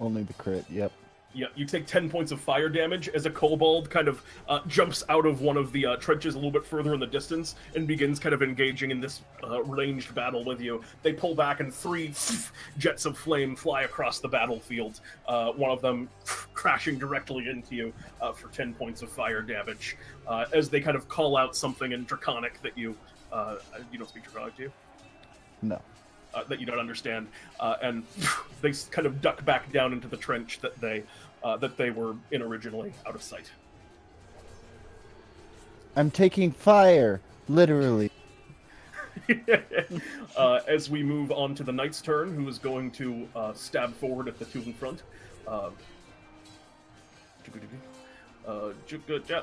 Only the crit, yep. Yeah, you take 10 points of fire damage as a kobold kind of jumps out of one of the trenches a little bit further in the distance and begins kind of engaging in this ranged battle with you. They pull back and 3 jets of flame fly across the battlefield, one of them crashing directly into you for 10 points of fire damage as they kind of call out something in Draconic that you don't speak Draconic, do you? No. That you don't understand, and they kind of duck back down into the trench that they were in originally, out of sight. I'm taking fire, literally. As we move on to the knight's turn, who is going to stab forward at the two in front.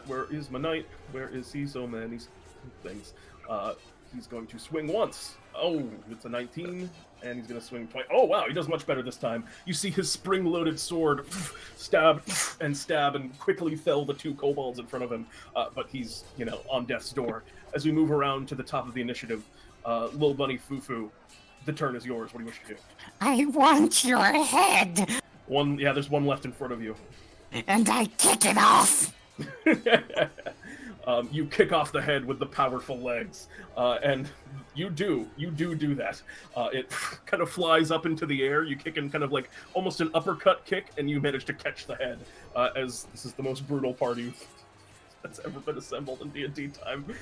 Where is my knight? Where is he? So many things. He's going to swing once. Oh, it's a 19, and he's going to swing twice. Oh, wow, he does much better this time. You see his spring-loaded sword stab, and quickly fell the two kobolds in front of him. But he's, on death's door. As we move around to the top of the initiative, Little Bunny Fufu, the turn is yours. What do you wish to do? I want your head, There's one left in front of you. and I kick it off. You kick off the head with the powerful legs, and you do that. It kind of flies up into the air. You kick in kind of like almost an uppercut kick, and you manage to catch the head, as this is the most brutal party that's ever been assembled in DnDTime,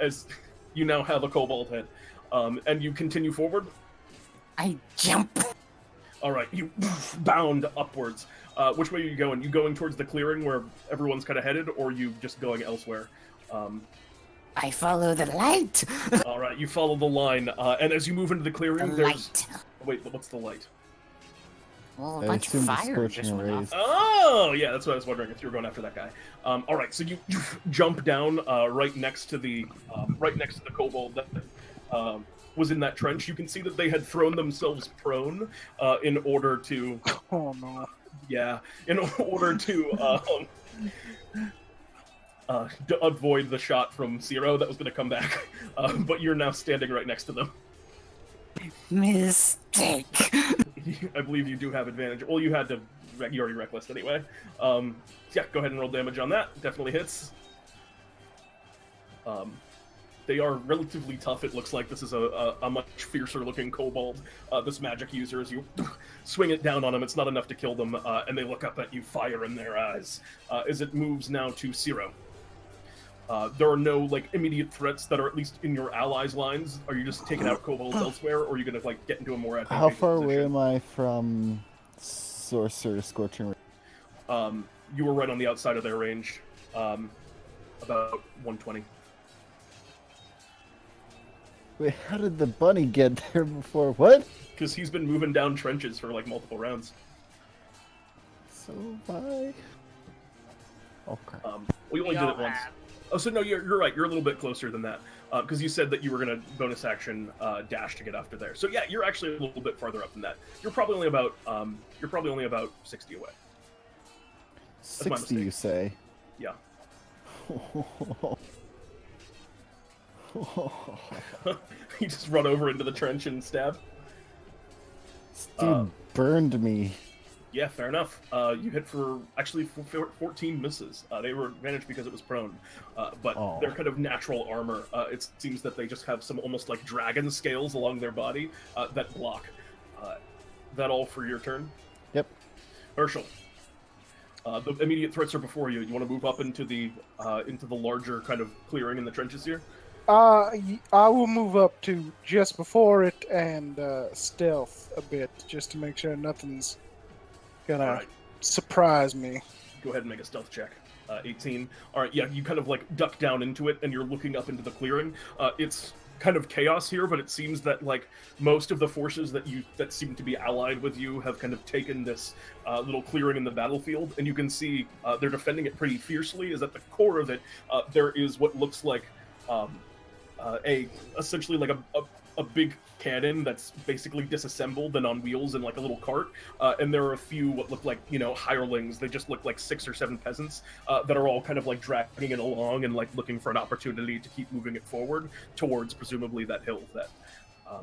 as you now have a kobold head. And you continue forward. I jump. All right, you bound upwards. Which way are you going? You going towards the clearing where everyone's kind of headed, or you just going elsewhere? I follow the light. All right, you follow the line, and as you move into the clearing, The there's... light. Wait, what's the light? Well, I a bunch of assume the fire scorching just went rays. off. Oh, yeah, that's what I was wondering, if you were going after that guy. All right, so you jump down right next to the kobold that was in that trench. You can see that they had thrown themselves prone in order to... Oh no. Yeah, in order to avoid the shot from Ciro that was going to come back. But you're now standing right next to them. Mistake. I believe you do have advantage. Well, you already reckless anyway. Yeah, go ahead and roll damage on that. Definitely hits. They are relatively tough. It looks like this is a much fiercer looking kobold. This magic user, as you swing it down on them, it's not enough to kill them, and they look up at you, fire in their eyes. As it moves now to Ciro. There are no immediate threats that are at least in your allies' lines. Are you just taking out kobolds elsewhere, or are you going to get into a more advantageous How far away position? am I from Sorcerer Scorching Ray? You were right on the outside of their range, about 120. Wait, how did the bunny get there before? What? Because he's been moving down trenches for multiple rounds. So bye. Okay. We only did it once. Oh, so no, you're right. You're a little bit closer than that. Because you said that you were going to bonus action dash to get after there. So yeah, you're actually a little bit farther up than that. You're probably only about 60 away. 60, you say? Yeah. You just run over into the trench and stab. This dude burned me. Yeah, fair enough. You hit for actually 14 misses. They were advantaged because it was prone, but they're kind of natural armor. It seems that they just have some almost like dragon scales along their body that block. That all for your turn? Yep. Hershel. The immediate threats are before you. You want to move up into the larger kind of clearing in the trenches here? I will move up to just before it and stealth a bit, just to make sure nothing's gonna All right. surprise me. Go ahead and make a stealth check. 18. All right, yeah, you kind of like duck down into it, and you're looking up into the clearing. It's kind of chaos here, but it seems that like most of the forces that seem to be allied with you have kind of taken this little clearing in the battlefield, and you can see they're defending it pretty fiercely. Is at the core of it, there is what looks like essentially like a big cannon that's basically disassembled and on wheels in like a little cart, and there are a few what look like hirelings. They just look like 6 or 7 peasants that are all kind of like dragging it along and like looking for an opportunity to keep moving it forward towards presumably that hill that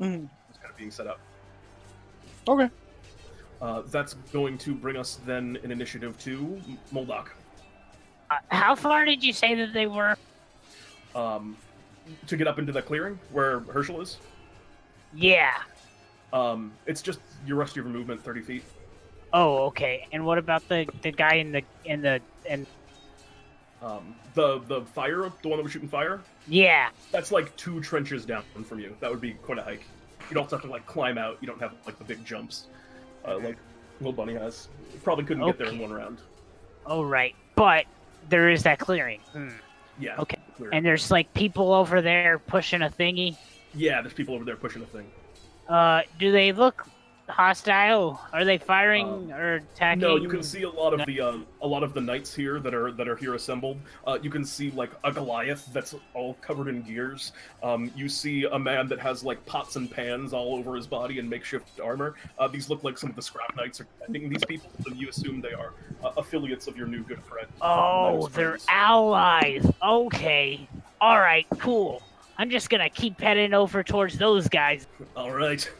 is kind of being set up. Okay. That's going to bring us then in initiative to Muldock. How far did you say that they were? To get up into the clearing where Hershel is. Yeah. It's just your rest of your movement, 30 feet. Oh, okay. And what about the guy in the the fire, the one that was shooting fire? Yeah. That's like 2 trenches down from you. That would be quite a hike. You'd also have to like climb out. You don't have like the big jumps like Little Bunny has. You probably couldn't get there in one round. Oh, right. But there is that clearing. Yeah. Okay. Clearing. And there's like people over there pushing a thingy. Yeah, there's people over there pushing a thing. Do they look hostile? Are they firing or attacking? No, you can see a lot of the knights here that are here assembled. You can see like a Goliath that's all covered in gears. You see a man that has like pots and pans all over his body and makeshift armor. These look like some of the scrap knights are defending these people, so you assume they are affiliates of your new good friend. Oh, they're allies. Okay. All right. Cool. I'm just gonna keep heading over towards those guys. All right.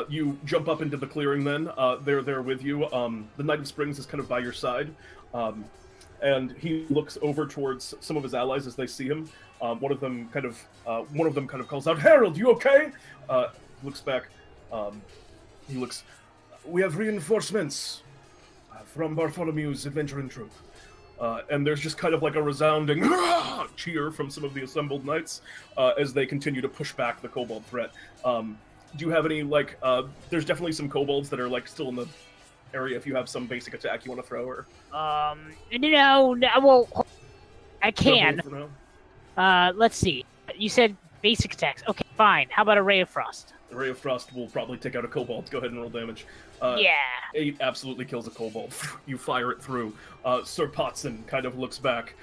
You jump up into the clearing then. They're there with you. The Knight of Springs is kind of by your side. And he looks over towards some of his allies as they see him. One of them kind of calls out, "Harold, you okay?" Looks back. We have reinforcements from Bartholomew's adventuring troop. And there's just kind of like a resounding cheer from some of the assembled knights as they continue to push back the kobold threat. Do you have any, like, there's definitely some kobolds that are, like, still in the area if you have some basic attack you want to throw, or... No, well, I can. For now? Let's see. You said basic attacks. Okay, fine. How about a Ray of Frost? The Ray of Frost will probably take out a kobold. Go ahead and roll damage. Yeah. 8 absolutely kills a kobold. You fire it through. Sir Potson kind of looks back,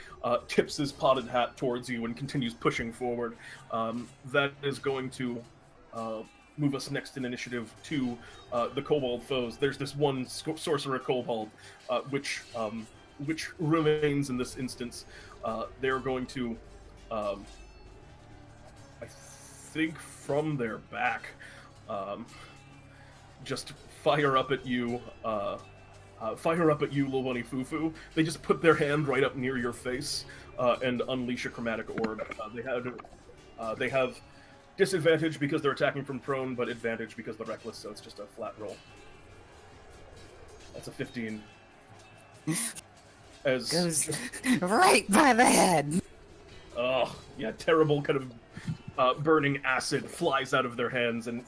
tips his potted hat towards you, and continues pushing forward. That is going to move us next in initiative to the kobold foes. There's this one sorcerer kobold, which remains in this instance. They're going to, I think, from their back, just fire up at you, Little Bunny Fufu. They just put their hand right up near your face and unleash a chromatic orb. They have disadvantage because they're attacking from prone, but advantage because they're reckless, so it's just a flat roll. That's a 15. Goes right by the head. Oh, yeah, terrible kind of burning acid flies out of their hands and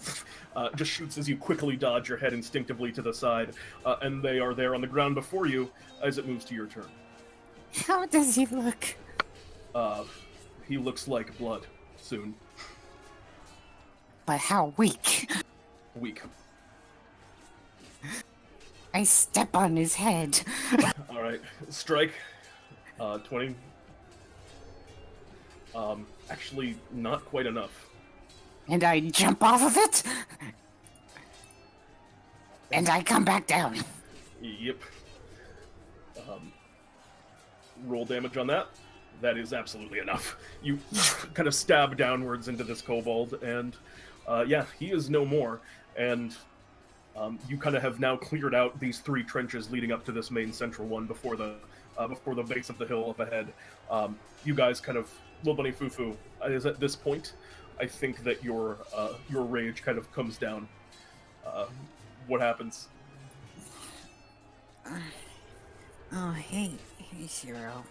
just shoots as you quickly dodge your head instinctively to the side, and they are there on the ground before you as it moves to your turn. How does he look? He looks like blood soon. But how weak. Weak. I step on his head. Alright, strike. 20. Actually, not quite enough. And I jump off of it. And I come back down. Yep. Roll damage on that. That is absolutely enough. You kind of stab downwards into this kobold, and yeah, he is no more. And you kind of have now cleared out these 3 trenches leading up to this main central one before the base of the hill up ahead. You guys kind of, Little Bunny Fufu, is at this point, I think that your rage kind of comes down. What happens? Oh, hey, Ciro.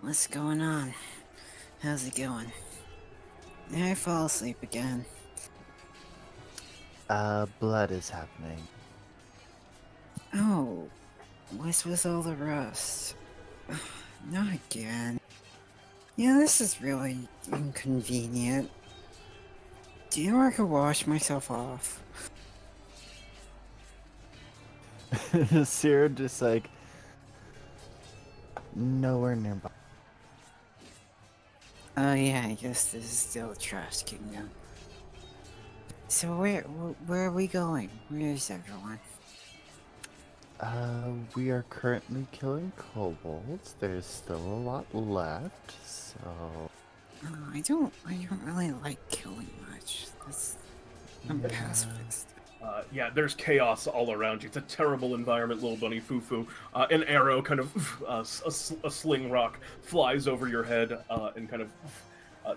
What's going on? How's it going? Did I fall asleep again? Blood is happening. Oh, what's with all the rust? Not again. Yeah, this is really inconvenient. Do you know where I could wash myself off? Ciro just like nowhere nearby. Oh yeah, I guess this is still Trash Kingdom. So where are we going? Where is everyone? We are currently killing kobolds. There's still a lot left, so Oh, I don't really like killing much. I'm Yeah. pacifist. Yeah, there's chaos all around you. It's a terrible environment, little bunny Fufu. An arrow, kind of a sling rock, flies over your head and kind of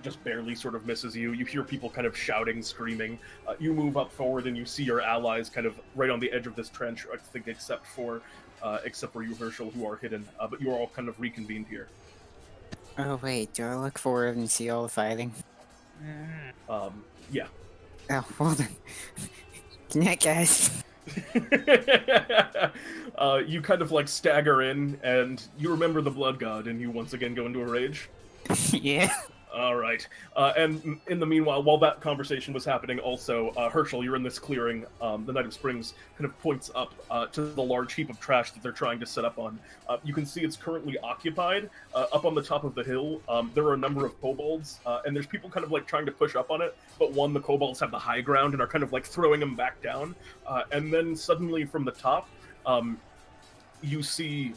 just barely sort of misses you. You hear people kind of shouting, screaming. You move up forward and you see your allies kind of right on the edge of this trench, I think except for you, Hershel, who are hidden. But you are all kind of reconvened here. Oh wait, do I look forward and see all the fighting? Yeah. Oh, well then. Good night, guys. You kind of like stagger in, and you remember the blood god, and you once again go into a rage. Yeah. All right. And in the meanwhile, while that conversation was happening, also, Hershel, you're in this clearing. The Knight of Springs kind of points up to the large heap of trash that they're trying to set up on. You can see it's currently occupied. Up on the top of the hill, there are a number of kobolds, and there's people kind of like trying to push up on it, but the kobolds have the high ground and are kind of like throwing them back down. And then suddenly from the top, you see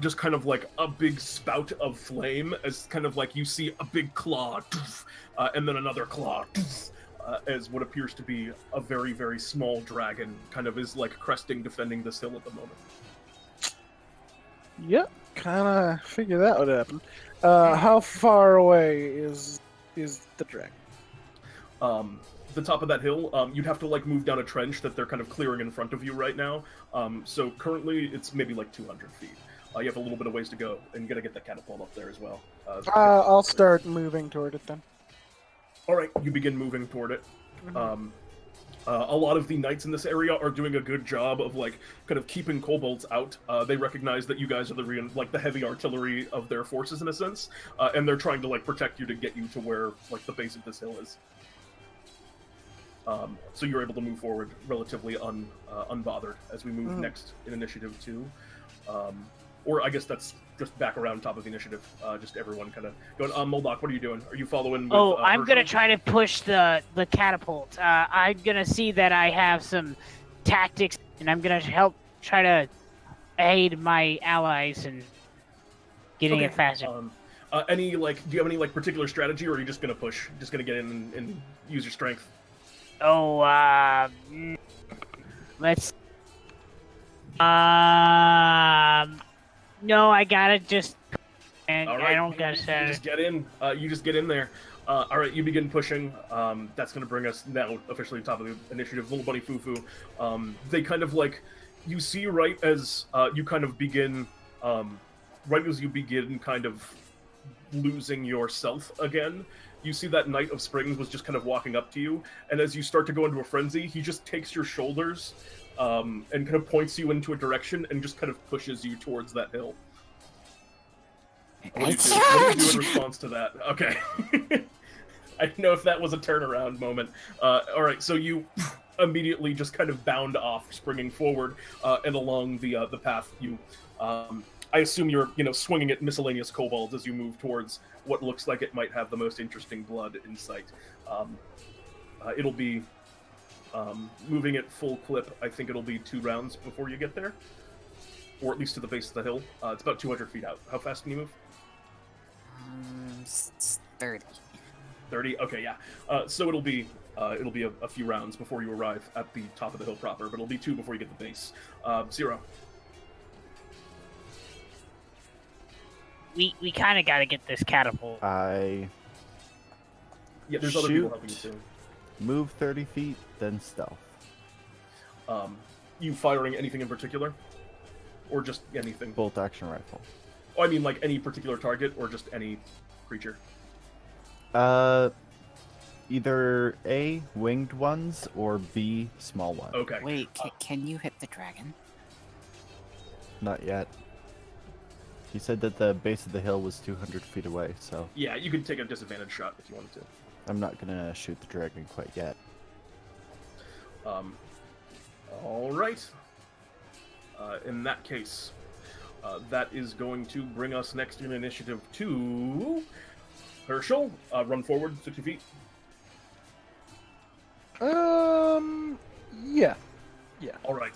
just kind of like a big spout of flame, as kind of like you see a big claw, and then another claw, as what appears to be a very, very small dragon kind of is like cresting, defending this hill at the moment. Yep, kind of figure that would happen. How far away is the dragon? The top of that hill, you'd have to like move down a trench that they're kind of clearing in front of you right now. So currently it's maybe like 200 feet. You have a little bit of ways to go, and you gotta get the catapult up there as well. I'll start moving toward it then. All right, you begin moving toward it. Mhm. A lot of the knights in this area are doing a good job of like kind of keeping kobolds out. They recognize that you guys are the heavy artillery of their forces in a sense, and they're trying to like protect you to get you to where like the base of this hill is. So you're able to move forward relatively unbothered as we move next in initiative 2. Or I guess that's just back around top of the initiative. Just everyone kind of going. Muldock, what are you doing? Are you following? With, I'm gonna Hershel? try to push the catapult. I'm gonna see that I have some tactics, and I'm gonna try to aid my allies in getting it faster. Do you have any like particular strategy, or are you just gonna push? Just gonna get in and use your strength? Let's. No, I gotta just. And All right. I don't gotta You say. just get in. You just get in there. All right, you begin pushing. That's going to bring us now officially top of the initiative. Little Bunny Fufu. They kind of like you see right as you kind of begin, kind of losing yourself again. You see that Knight of Springs was just kind of walking up to you, and as you start to go into a frenzy, he just takes your shoulders and kind of points you into a direction and just kind of pushes you towards that hill. What do you do in response to that? Okay. I didn't know if that was a turnaround moment. All right, so you immediately just kind of bound off, springing forward and along the path. You, I assume you're swinging at miscellaneous kobolds as you move towards what looks like it might have the most interesting blood in sight. It'll be moving at full clip. I think it'll be 2 rounds before you get there, or at least to the base of the hill. It's about 200 feet out. How fast can you move? 30. 30. Okay, yeah. So it'll be a few rounds before you arrive at the top of the hill proper, but it'll be 2 before you get the base. Ciro. We kind of got to get this catapult. Yeah, there's other people helping you too. Move 30 feet, then stealth. you firing anything in particular? Or just anything? Bolt action rifle. Oh, I mean, like, any particular target, or just any creature? Either A, winged ones, or B, small ones. Okay. Wait, can you hit the dragon? Not yet. He said that the base of the hill was 200 feet away, so Yeah, you could take a disadvantage shot if you wanted to. I'm not gonna shoot the dragon quite yet. All right. In that case, that is going to bring us next in initiative to Hershel. Run forward 60 feet. Yeah. All right.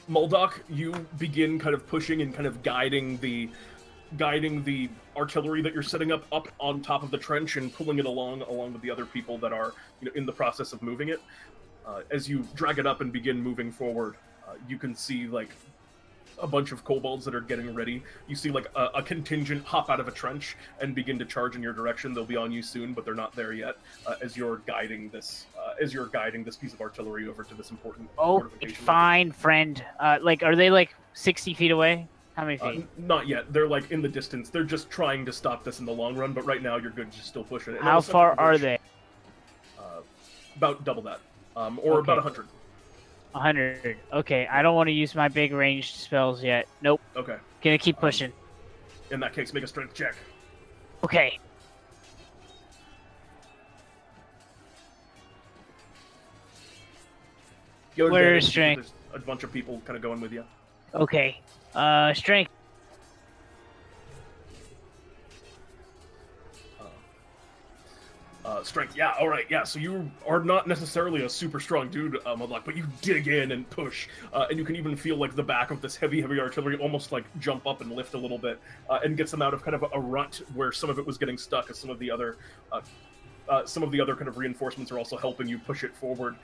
Muldock, you begin kind of pushing and kind of guiding the artillery that you're setting up on top of the trench and pulling it along with the other people that are in the process of moving it. As you drag it up and begin moving forward, you can see like a bunch of kobolds that are getting ready. You see like a contingent hop out of a trench and begin to charge in your direction. They'll be on you soon, but they're not there yet. As you're guiding this piece of artillery over to this important Oh, fortification. it's fine, friend. Like, are they like 60 feet away? How many feet? Not yet. They're like in the distance. They're just trying to stop this in the long run, but right now you're good. Just still push it. And How it'll far essentially are push, they? About double that, or Okay. about 100. 100. Okay, I don't want to use my big ranged spells yet. Nope. Okay. Gonna keep pushing. In that case, make a strength check. Okay. Go Where ahead is and see if strength? There's a bunch of people kind of going with you. Okay. Strength. Strength, yeah, all right, yeah. So you are not necessarily a super strong dude, Muldock, but you dig in and push, and you can even feel like the back of this heavy artillery almost like jump up and lift a little bit, and gets them out of kind of a rut where some of it was getting stuck, as some of the other kind of reinforcements are also helping you push it forward,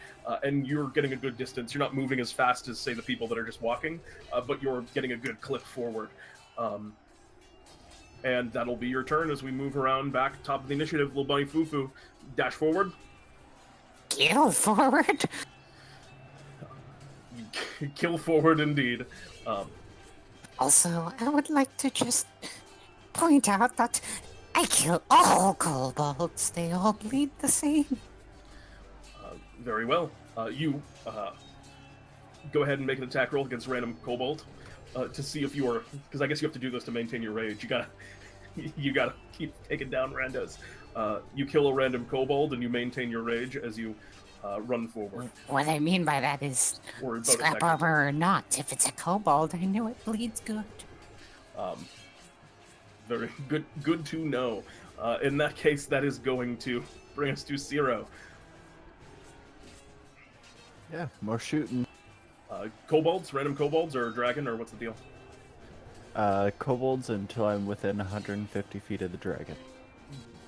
and you're getting a good distance. You're not moving as fast as, say, the people that are just walking, but you're getting a good clip forward. And that'll be your turn as we move around back top of the initiative. Little bunny Fufu, dash forward. Kill forward. Kill forward indeed. Also, I would like to just point out that I kill all kobolds. They all bleed the same. Very well. You go ahead and make an attack roll against random kobold to see if you are, because I guess you have to do this to maintain your rage. You gotta keep taking down randos. You kill a random kobold and you maintain your rage as you run forward. What I mean by that is, Or bonus scrap action. armor or not, if it's a kobold, I know it bleeds good. Very good to know. In that case, that is going to bring us to Ciro. Yeah, more shooting. Kobolds, random kobolds, or dragon, or what's the deal? Kobolds until I'm within 150 feet of the dragon.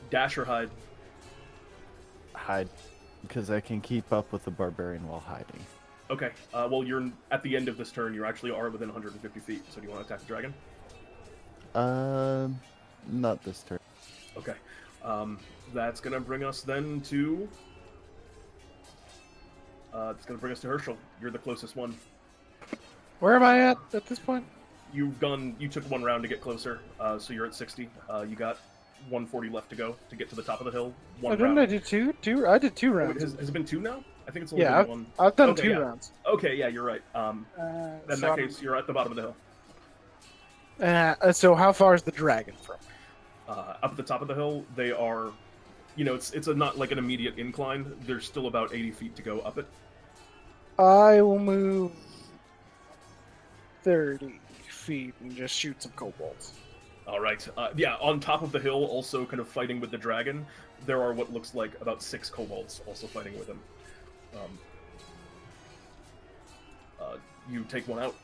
Dash or hide? Hide, because I can keep up with the barbarian while hiding. Okay. Well, you're at the end of this turn. You actually are within 150 feet. So do you want to attack the dragon? Not this turn. Okay. That's gonna bring us then to. It's gonna bring us to Hershel. You're the closest one. Where am I at this point? You took one round to get closer, so you're at 60. You got 140 left to go to get to the top of the hill. One Didn't round. I do two? I did 2 Wait, rounds. has it been 2 now? I think it's only Yeah, been 1. I've done Okay, 2 yeah. rounds. Okay, yeah, you're right. In So that case, you're at the bottom of the hill. So how far is the dragon from me? Up at the top of the hill, they are, it's not like an immediate incline. There's still about 80 feet to go up it. I will move 30 feet and just shoot some kobolds. All right. Yeah, on top of the hill, also kind of fighting with the dragon, there are what looks like about 6 kobolds also fighting with him. You take one out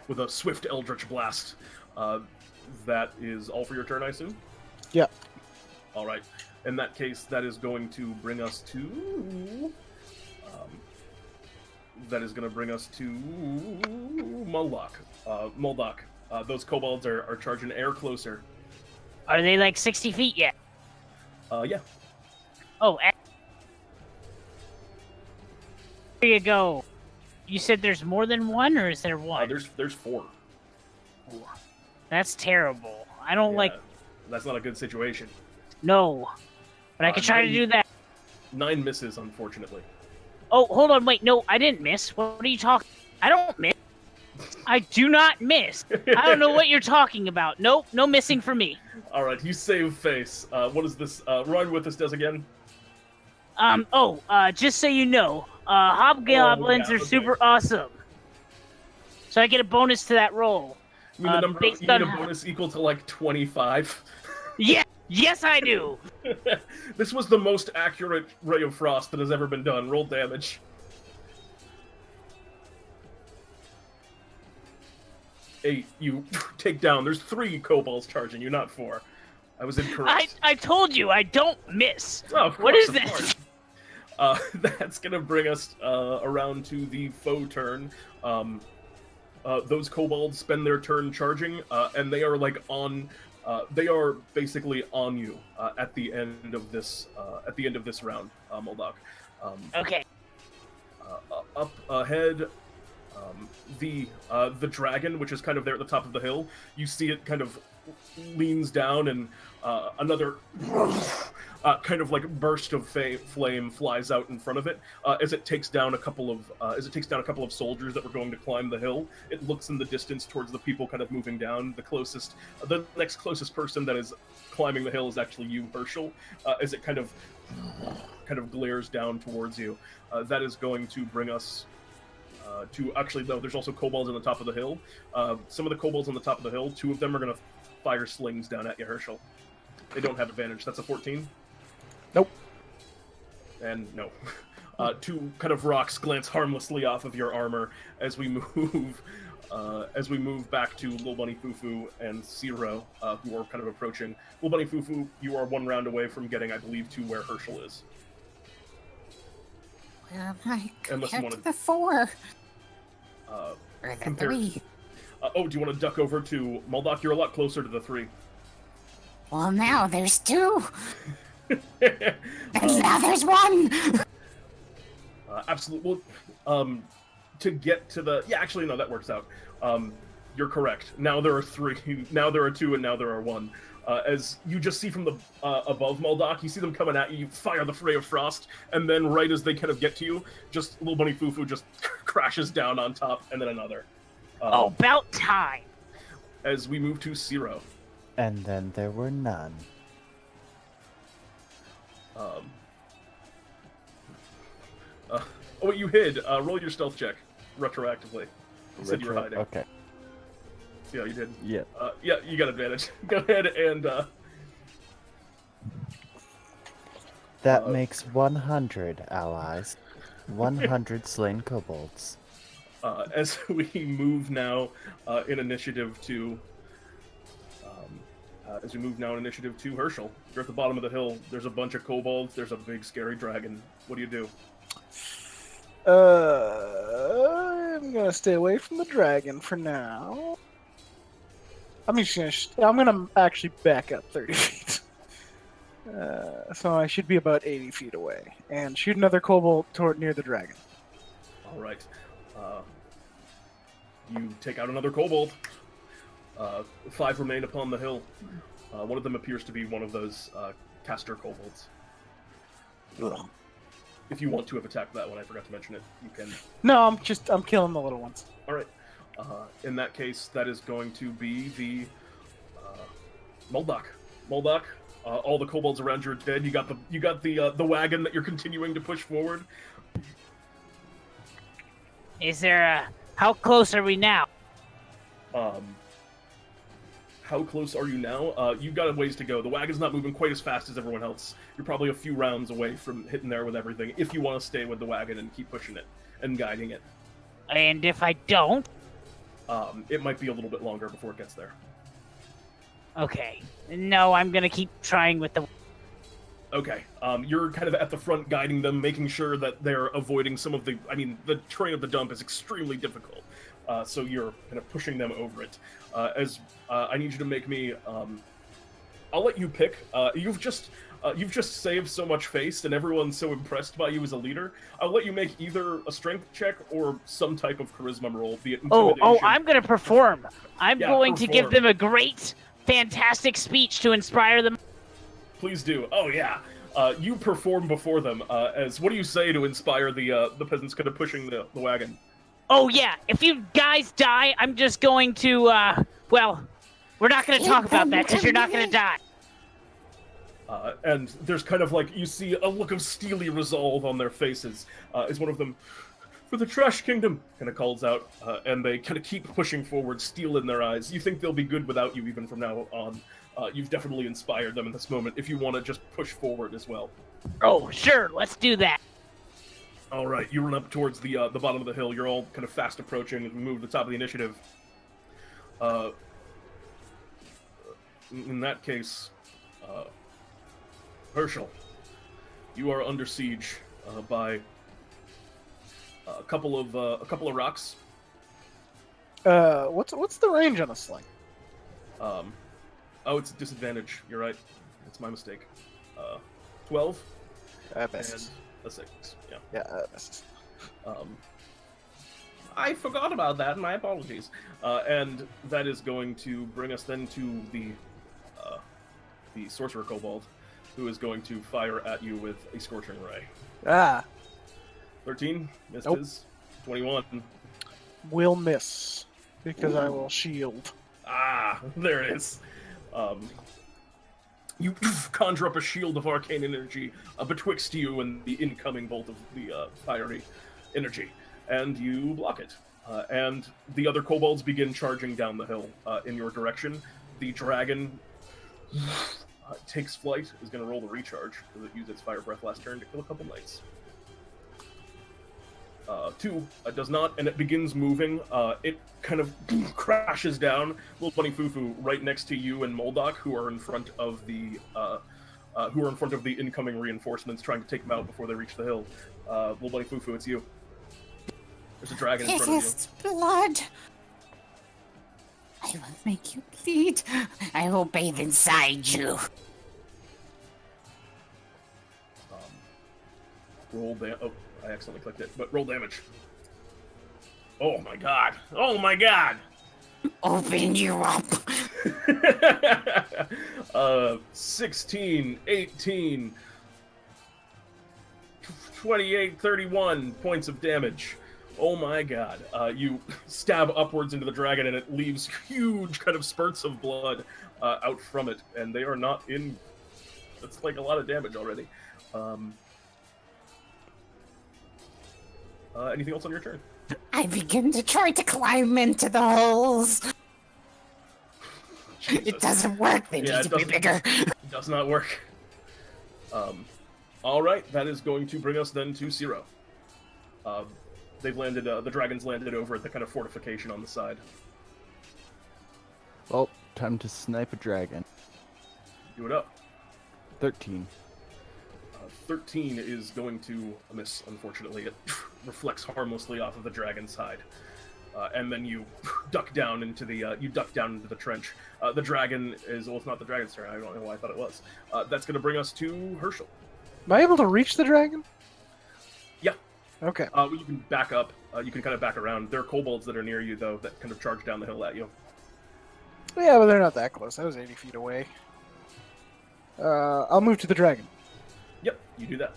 with a swift eldritch blast. That is all for your turn, I assume? Yeah. All right. In that case, that is going to bring us to... that is going to bring us to Muldock. Muldock, those kobolds are charging air closer. Are they like 60 feet yet? Yeah. Oh, there you go. You said there's more than one, or is there one? There's 4. That's terrible. I don't like. That's not a good situation. No, but I could try to do that. 9 misses, unfortunately. Oh, hold on, wait, no, I didn't miss. What are you talking? I don't miss. I do not miss. I don't know what you're talking about. Nope, no missing for me. All right, you save face. What is this? Ryan with us does again? Just so you know, hobgoblins are super awesome. So I get a bonus to that roll. You mean, you need a bonus equal to like 25? Yeah, yes I do. This was the most accurate Ray of Frost that has ever been done. Roll damage. 8. You take down. There's 3 kobolds charging you, not 4. I was incorrect. I told you I don't miss. Oh, of course, what is of this? Course. That's gonna bring us around to the foe turn. Those kobolds spend their turn charging, and they are like on. They are basically on you at the end of this. At the end of this round, Muldock. Okay. Up ahead, the dragon, which is kind of there at the top of the hill. You see it kind of leans down, and another kind of like burst of flame flies out in front of it as it takes down a couple of soldiers that were going to climb the hill. It looks in the distance towards the people kind of moving down. The next closest person that is climbing the hill is actually you, Hershel, as it kind of glares down towards you. That is going to bring us to actually, no, there's also kobolds on the top of the hill. Some of the kobolds on the top of the hill, 2 of them are going to fire slings down at you, Hershel. They don't have advantage. That's a 14. Nope. And no. 2 kind of rocks glance harmlessly off of your armor as we move back to Little Bunny Fufu and Ciro, who are kind of approaching. Little Bunny Fufu, you are 1 round away from getting, I believe, to where Hershel is. Where am I Unless you compared wanna- to the 4? Uh, Or the compared- 3? do you want to duck over to Muldock? You're a lot closer to the 3. Well, now there's 2! And now there's 1! Absolutely. Well, to get to the... Yeah, actually, no, that works out. You're correct. Now there are 3. Now there are 2, and now there are 1. As you just see from the above Muldock, you see them coming at you. You fire the Ray of Frost, and then right as they kind of get to you, just Little Bunny Fufu just crashes down on top, and then another. About time. As we move to Ciro. And then there were none. Oh, you hid. Roll your stealth check retroactively. You said you were hiding. Okay. Yeah, you did. Yeah. Yeah, you got advantage. Go ahead and... That makes 100 allies. 100 slain kobolds. As we move now in initiative to... Hershel. You're at the bottom of the hill. There's a bunch of kobolds. There's a big, scary dragon. What do you do? I'm gonna stay away from the dragon for now. I'm gonna actually back up 30 feet. So I should be about 80 feet away and shoot another kobold near the dragon. All right. You take out another kobold. 5 remain upon the hill. One of them appears to be one of those caster kobolds. If you want to have attacked that one, I forgot to mention it. You can. No, I'm killing the little ones. All right. In that case, that is going to be the Muldock. Muldock. All the kobolds around you are dead. You got the wagon that you're continuing to push forward. Is there how close are we now? How close are you now? You've got a ways to go. The wagon's not moving quite as fast as everyone else. You're probably a few rounds away from hitting there with everything, if you want to stay with the wagon and keep pushing it and guiding it. And if I don't? It might be a little bit longer before it gets there. Okay. No, I'm gonna keep trying with the... Okay. You're kind of at the front guiding them, making sure that they're avoiding some of the... I mean, the terrain of the dump is extremely difficult. So you're kind of pushing them over it. I need you to make me... I'll let you pick. You've just... You've just saved so much face, and everyone's so impressed by you as a leader. I'll let you make either a strength check or some type of charisma roll, be it intimidation. Oh, I'm gonna perform. I'm Yeah, going to give perform. them a great, fantastic speech to inspire them. Please do. Oh yeah. You perform before them. As what do you say to inspire the peasants kind of pushing the wagon? Oh yeah, if you guys die, I'm just going to, well, we're not gonna talk about that because you're not gonna die. And there's kind of like, you see a look of steely resolve on their faces. As one of them, for the Trash Kingdom, kind of calls out, and they kind of keep pushing forward, steel in their eyes. You think they'll be good without you even from now on. You've definitely inspired them in this moment, if you want to just push forward as well. Oh, sure, let's do that. All right, you run up towards the bottom of the hill. You're all kind of fast approaching and move to the top of the initiative. In that case, Hershel, you are under siege by a couple of rocks. What's the range on a sling? Oh, it's a disadvantage. You're right. It's my mistake. 12 and Misses. a 6. Yeah. Yeah, misses. I forgot about that. My apologies. And that is going to bring us then to the sorcerer kobold, who is going to fire at you with a scorching ray. Ah, 13 misses. Nope. 21. will miss because I Ooh. will shield. Ah, there it is. You conjure up a shield of arcane energy betwixt you and the incoming bolt of the fiery energy, and you block it. And the other kobolds begin charging down the hill in your direction. The dragon takes flight, is going to roll the recharge, because it used its fire breath last turn to kill a couple knights. 2, it does not, and it begins moving. It kind of crashes down. Little Bunny Fufu right next to you and Muldock, who are in front of the incoming reinforcements, trying to take them out before they reach the hill. Little Bunny Fufu, it's you. There's a dragon in It front of you. is blood. I will make you bleed. I will bathe inside you. Roll oh, I accidentally clicked it, but roll damage. Oh my god! Oh my god! Open you up. 16, 18, 28, 31 points of damage. Oh my god. You stab upwards into the dragon and it leaves huge kind of spurts of blood out from it, and they are not in... That's like a lot of damage already. Anything else on your turn? I begin to try to climb into the holes. Jesus. It doesn't work. They Yeah, need it to be doesn't- bigger. It does not work. Alright, that is going to bring us then to Ciro. They've landed, the dragons landed over at the kind of fortification on the side. Well, time to snipe a dragon. Do it up. 13. 13 is going to miss, unfortunately. It reflects harmlessly off of the dragon's hide. And then you duck down into the trench. The dragon is, well, it's not the dragon's turn. I don't know why I thought it was. That's going to bring us to Hershel. Am I able to reach the dragon? Yeah. Okay. Well, you can back up. You can kind of back around. There are kobolds that are near you, though, that kind of charge down the hill at you. Yeah, but they're not that close. I was 80 feet away. I'll move to the dragon. Yep, you do that.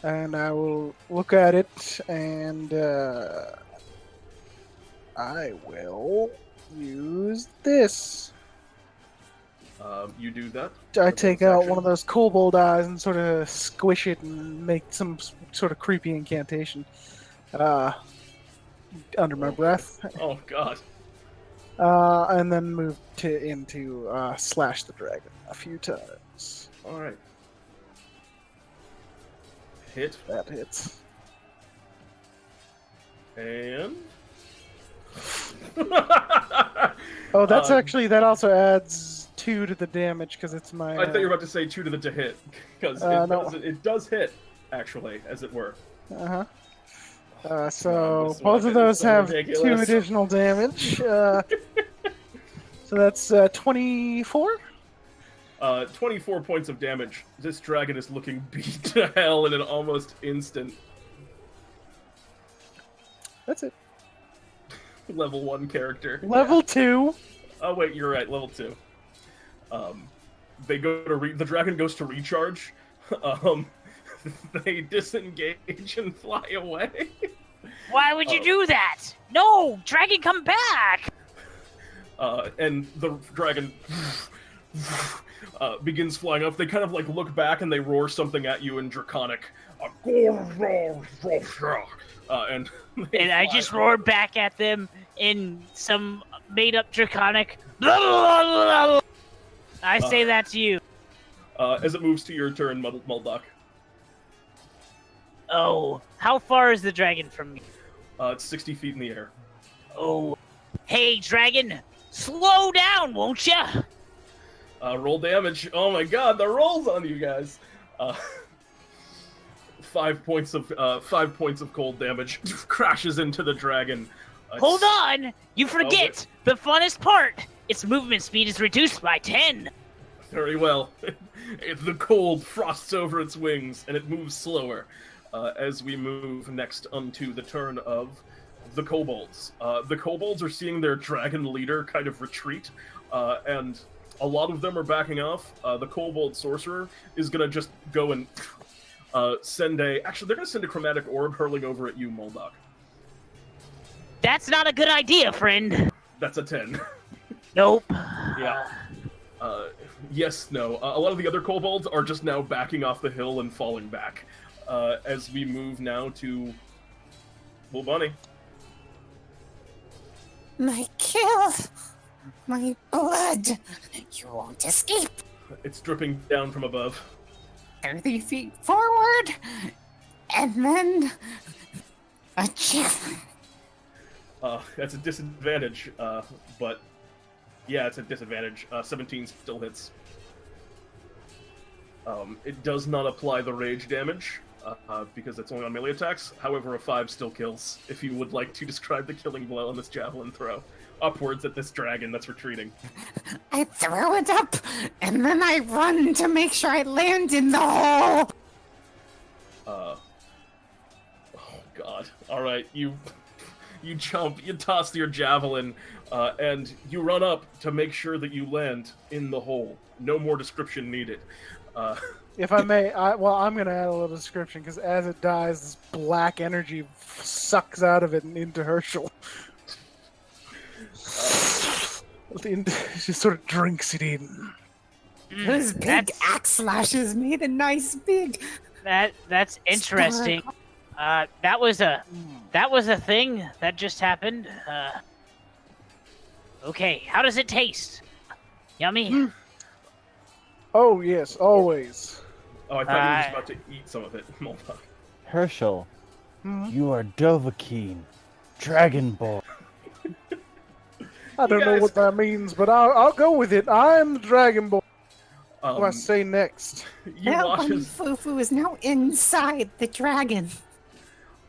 And I will look at it, and I will use this. You do that. I That's take its out action. one of those kobold eyes and sort of squish it and make some sort of creepy incantation under my breath. Oh, God. And then move into slash the dragon a few times. All right. Hit. That hits. And... Oh, that's Um, actually, that also adds 2 to the damage because it's my... I thought you were about to say 2 to hit, because no. it does hit, actually, as it were. Uh-huh. God, So this both of weapon those is so have 2 ridiculous. additional damage. So that's 24? 24 points of damage. This dragon is looking beat to hell in an almost instant. That's it. Level 1 character. Level 2. Oh wait, you're right. Level 2. They go to the dragon goes to recharge. They disengage and fly away. Why would you do that? No, dragon, come back! And the dragon begins flying up. They kind of like look back and they roar something at you in Draconic. And I just roared back at them in some made-up Draconic. Blah, blah, blah, blah. I say that to you. As it moves to your turn, Muldock. Oh, how far is the dragon from me? It's 60 feet in the air. Oh, hey, dragon, slow down, won't ya? Roll damage. Oh my god, the rolls on you guys. 5 points of cold damage. Crashes into the dragon. Hold on! You forget the funnest part! Its movement speed is reduced by 10! Very well. The cold frosts over its wings, and it moves slower. As we move next onto the turn of the kobolds. The kobolds are seeing their dragon leader kind of retreat, and a lot of them are backing off. The kobold sorcerer is going to just go and send a... Actually, they're going to send a chromatic orb hurling over at you, Muldock. That's not a good idea, friend. That's a 10. Nope. Yeah. Yes, no. A lot of the other kobolds are just now backing off the hill and falling back. As we move now to... Well, Bunny. My kill! My blood! You won't escape! It's dripping down from above. 30 feet forward! And then... a javelin. That's a disadvantage, but... Yeah, it's a disadvantage. 17 still hits. It does not apply the rage damage, because it's only on melee attacks. However, a 5 still kills, if you would like to describe the killing blow on this javelin throw. Upwards at this dragon that's retreating. I throw it up, and then I run to make sure I land in the hole! Oh god. Alright, you jump, you toss your javelin, and you run up to make sure that you land in the hole. No more description needed. If I may, I'm going to add a little description, because as it dies, this black energy sucks out of it and into Hershel. It just sort of drinks it in. Those big axe slashes made a nice big... That's interesting. That was a thing that just happened. Okay, how does it taste? Yummy? Oh, yes, always. Oh, I thought you were just about to eat some of it. Muldock. Hershel, you are Dovahkiin, Dragon Ball. I don't know what that means, but I'll go with it. I'm the Dragon Ball. What do I say next? You watch as... Fufu is now inside the dragon.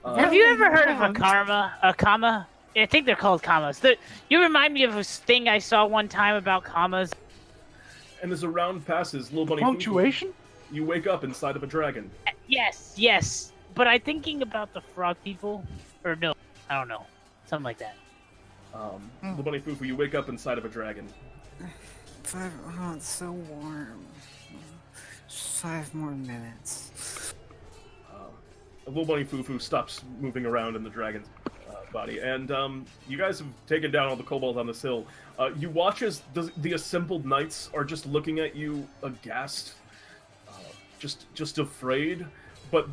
Have you ever heard of a kama? I think they're called kamas. You remind me of a thing I saw one time about kamas. And as a round passes, little bunny Punctuation? Fufu, you wake up inside of a dragon. Yes. But I'm thinking about the frog people. Or no, I don't know. Something like that. Little bunny Fufu, you wake up inside of a dragon. Oh, it's so warm. 5 more minutes. Little bunny Fufu stops moving around in the dragon's body, and you guys have taken down all the kobolds on this hill. You watch as the assembled knights are just looking at you aghast, just afraid, but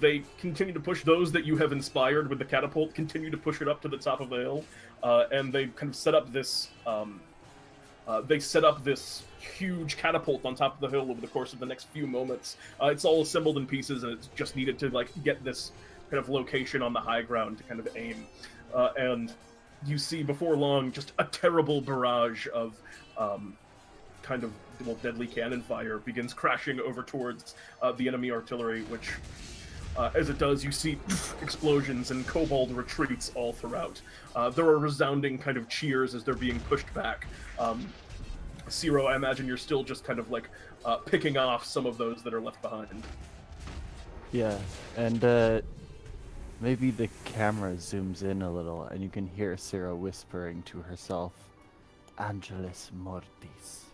they continue to push those that you have inspired with the catapult, continue to push it up to the top of the hill, and they kind of set up this huge catapult on top of the hill over the course of the next few moments. It's all assembled in pieces, and it's just needed to get this kind of location on the high ground to kind of aim. And you see before long just a terrible barrage of deadly cannon fire begins crashing over towards the enemy artillery, which as it does, you see explosions and kobold retreats all throughout. There are resounding kind of cheers as they're being pushed back. Ciro, I imagine you're still just kind of like picking off some of those that are left behind. Yeah, and maybe the camera zooms in a little, and you can hear Ciro whispering to herself, "Angelus Mortis,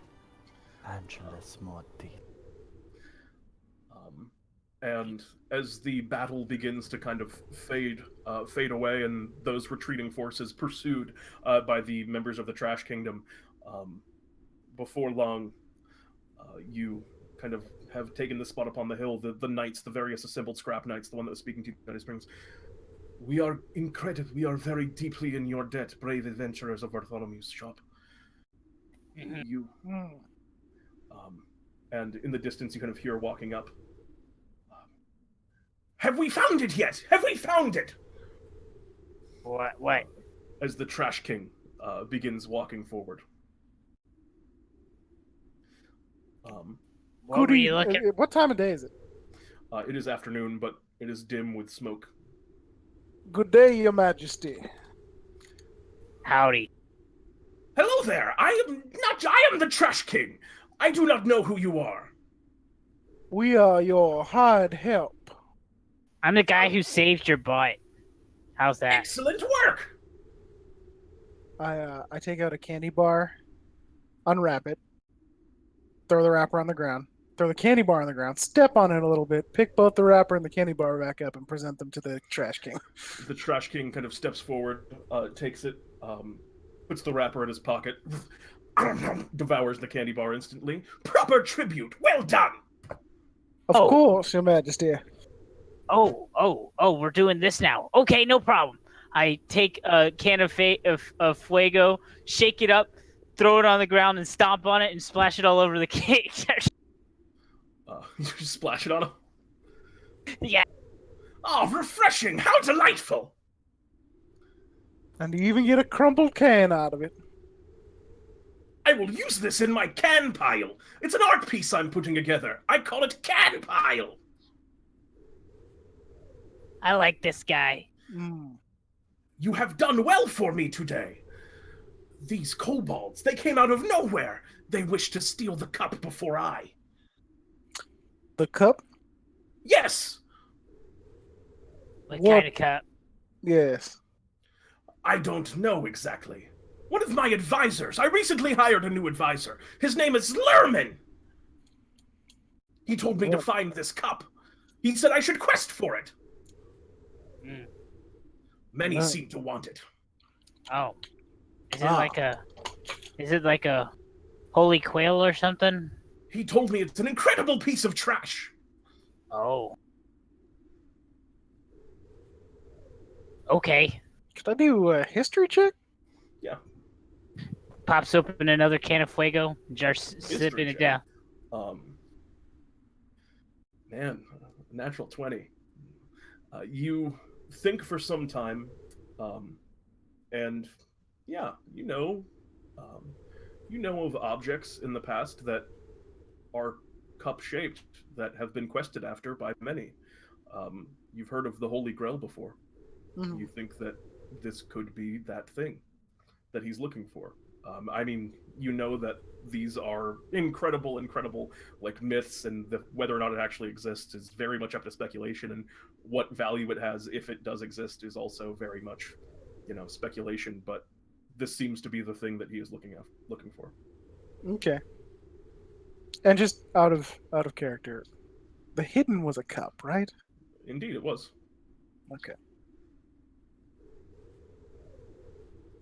Angelus Mortis." And as the battle begins to kind of fade away, and those retreating forces pursued by the members of the Trash Kingdom, before long, you kind of have taken the spot upon the hill. The knights, the various assembled scrap knights, the one that was speaking to you, Betty Springs. We are very deeply in your debt, brave adventurers of Bartholomew's shop. You, and in the distance, you kind of hear walking up. Have we found it yet? Have we found it? What? As the Trash King begins walking forward. What were you looking? What time of day is it? It is afternoon, but it is dim with smoke. Good day, Your Majesty. Howdy. Hello there! I am the Trash King! I do not know who you are. We are your hired help. I'm the guy who saved your butt. How's that? Excellent work! I take out a candy bar, unwrap it, throw the wrapper on the ground, throw the candy bar on the ground, step on it a little bit, pick both the wrapper and the candy bar back up, and present them to the Trash King. The Trash King kind of steps forward, takes it, puts the wrapper in his pocket, devours the candy bar instantly. Proper tribute! Well done! Of course, Your Majesty. Oh, we're doing this now. Okay, no problem. I take a can of Fuego, shake it up, throw it on the ground, and stomp on it, and splash it all over the cake. You just splash it on him? Yeah. Oh, refreshing! How delightful! And you even get a crumpled can out of it. I will use this in my can pile. It's an art piece I'm putting together. I call it Can Pile. I like this guy. You have done well for me today. These kobolds, they came out of nowhere. They wish to steal the cup before I. The cup? Yes! What kind of cup? Yes. I don't know exactly. One of my advisors, I recently hired a new advisor. His name is Lerman. He told me to find this cup. He said I should quest for it. Many seem to want it. Oh. Is it like a holy quail or something? He told me it's an incredible piece of trash. Oh. Okay. Could I do a history check? Yeah. Pops open another can of Fuego, starts sipping it down. Man, natural 20. You think for some time, and yeah, you know of objects in the past that are cup-shaped that have been quested after by many. You've heard of the Holy Grail before. Mm-hmm. You think that this could be that thing that he's looking for. I mean, you know that these are incredible, like myths, and whether or not it actually exists is very much up to speculation, and what value it has if it does exist is also very much, speculation. But this seems to be the thing that he is looking for. Okay. And just out of character, the hidden was a cup, right? Indeed, it was. Okay.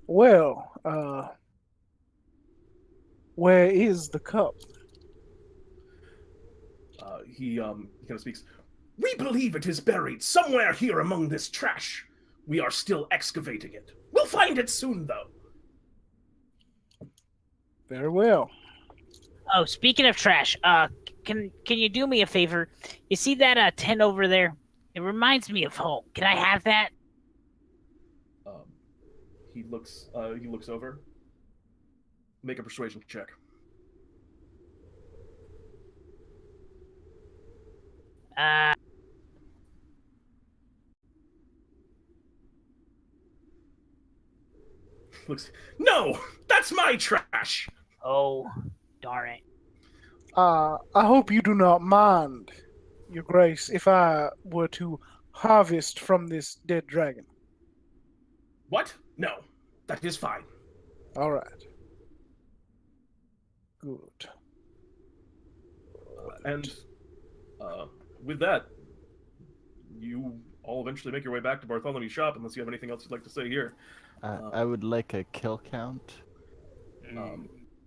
Well, where is the cup? He kind of speaks. We believe it is buried somewhere here among this trash. We are still excavating it. We'll find it soon, though. Very well. Oh, speaking of trash, can you do me a favor? You see that tent over there? It reminds me of home. Can I have that? He looks over. Make a persuasion check. Looks. No, that's my trash. Oh, Darn it. I hope you do not mind, Your Grace, if I were to harvest from this dead dragon. What? No, that is fine. All right. Good. And with that, you all eventually make your way back to Bartholomew's shop, unless you have anything else you'd like to say here. I would like a kill count.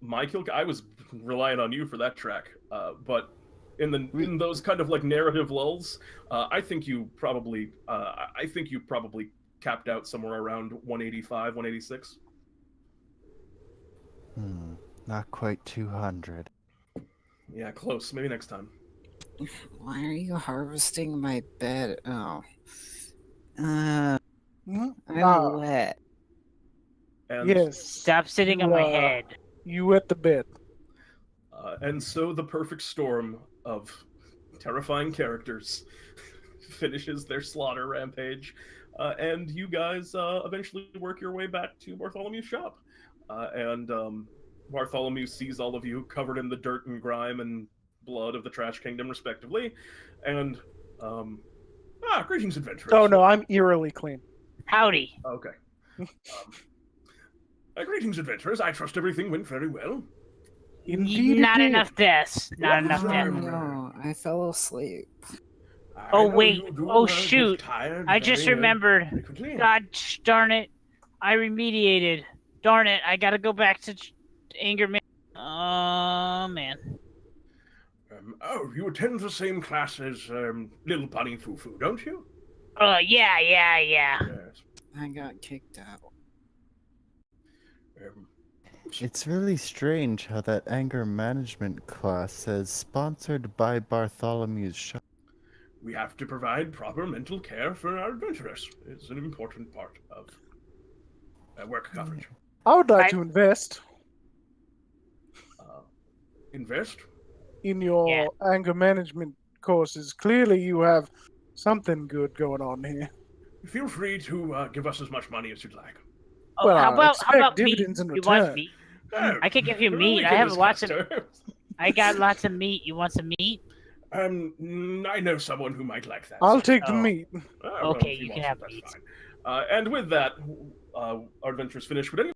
My kill, I was relying on you for that track, but in those kind of like narrative lulls, I think you probably capped out somewhere around 185, 186. Not quite 200. Yeah, close. Maybe next time. Why are you harvesting my bed? Oh. I'm wet. And, Yes. Stop sitting on my head. You at the bed. And so the perfect storm of terrifying characters finishes their slaughter rampage, and you guys eventually work your way back to Bartholomew's shop. And Bartholomew sees all of you covered in the dirt and grime and blood of the Trash Kingdom, respectively. And, greetings, adventurers. Oh no, I'm eerily clean. Howdy. Okay. Greetings, adventurers. I trust everything went very well. Indeed, Not it did. enough deaths. Not What enough was deaths. that? No, I fell asleep. Oh, know wait. you do, Oh, get shoot. tired I just very remembered. frequently. God darn it. I remediated. Darn it. I gotta go back to anger. Oh, man. You attend the same class as little bunny Fufu, don't you? Yeah. Yes. I got kicked out. It's really strange how that anger management class says sponsored by Bartholomew's shop. We have to provide proper mental care for our adventurers. It's an important part of work coverage. I would like to invest Invest? in your anger management courses. Clearly, you have something good going on here. Feel free to give us as much money as you'd like. Oh, Well, how I about expect meat? dividends in You want return. meat? Oh, I could give you we meat. I can have discuss lots of. terms. I got lots of meat. You want some meat? I know someone who might like that. I'll take the Oh. meat. Well, Okay, if he you wants can have it, that's meat. fine. And with that, our adventure's finished. Would anyone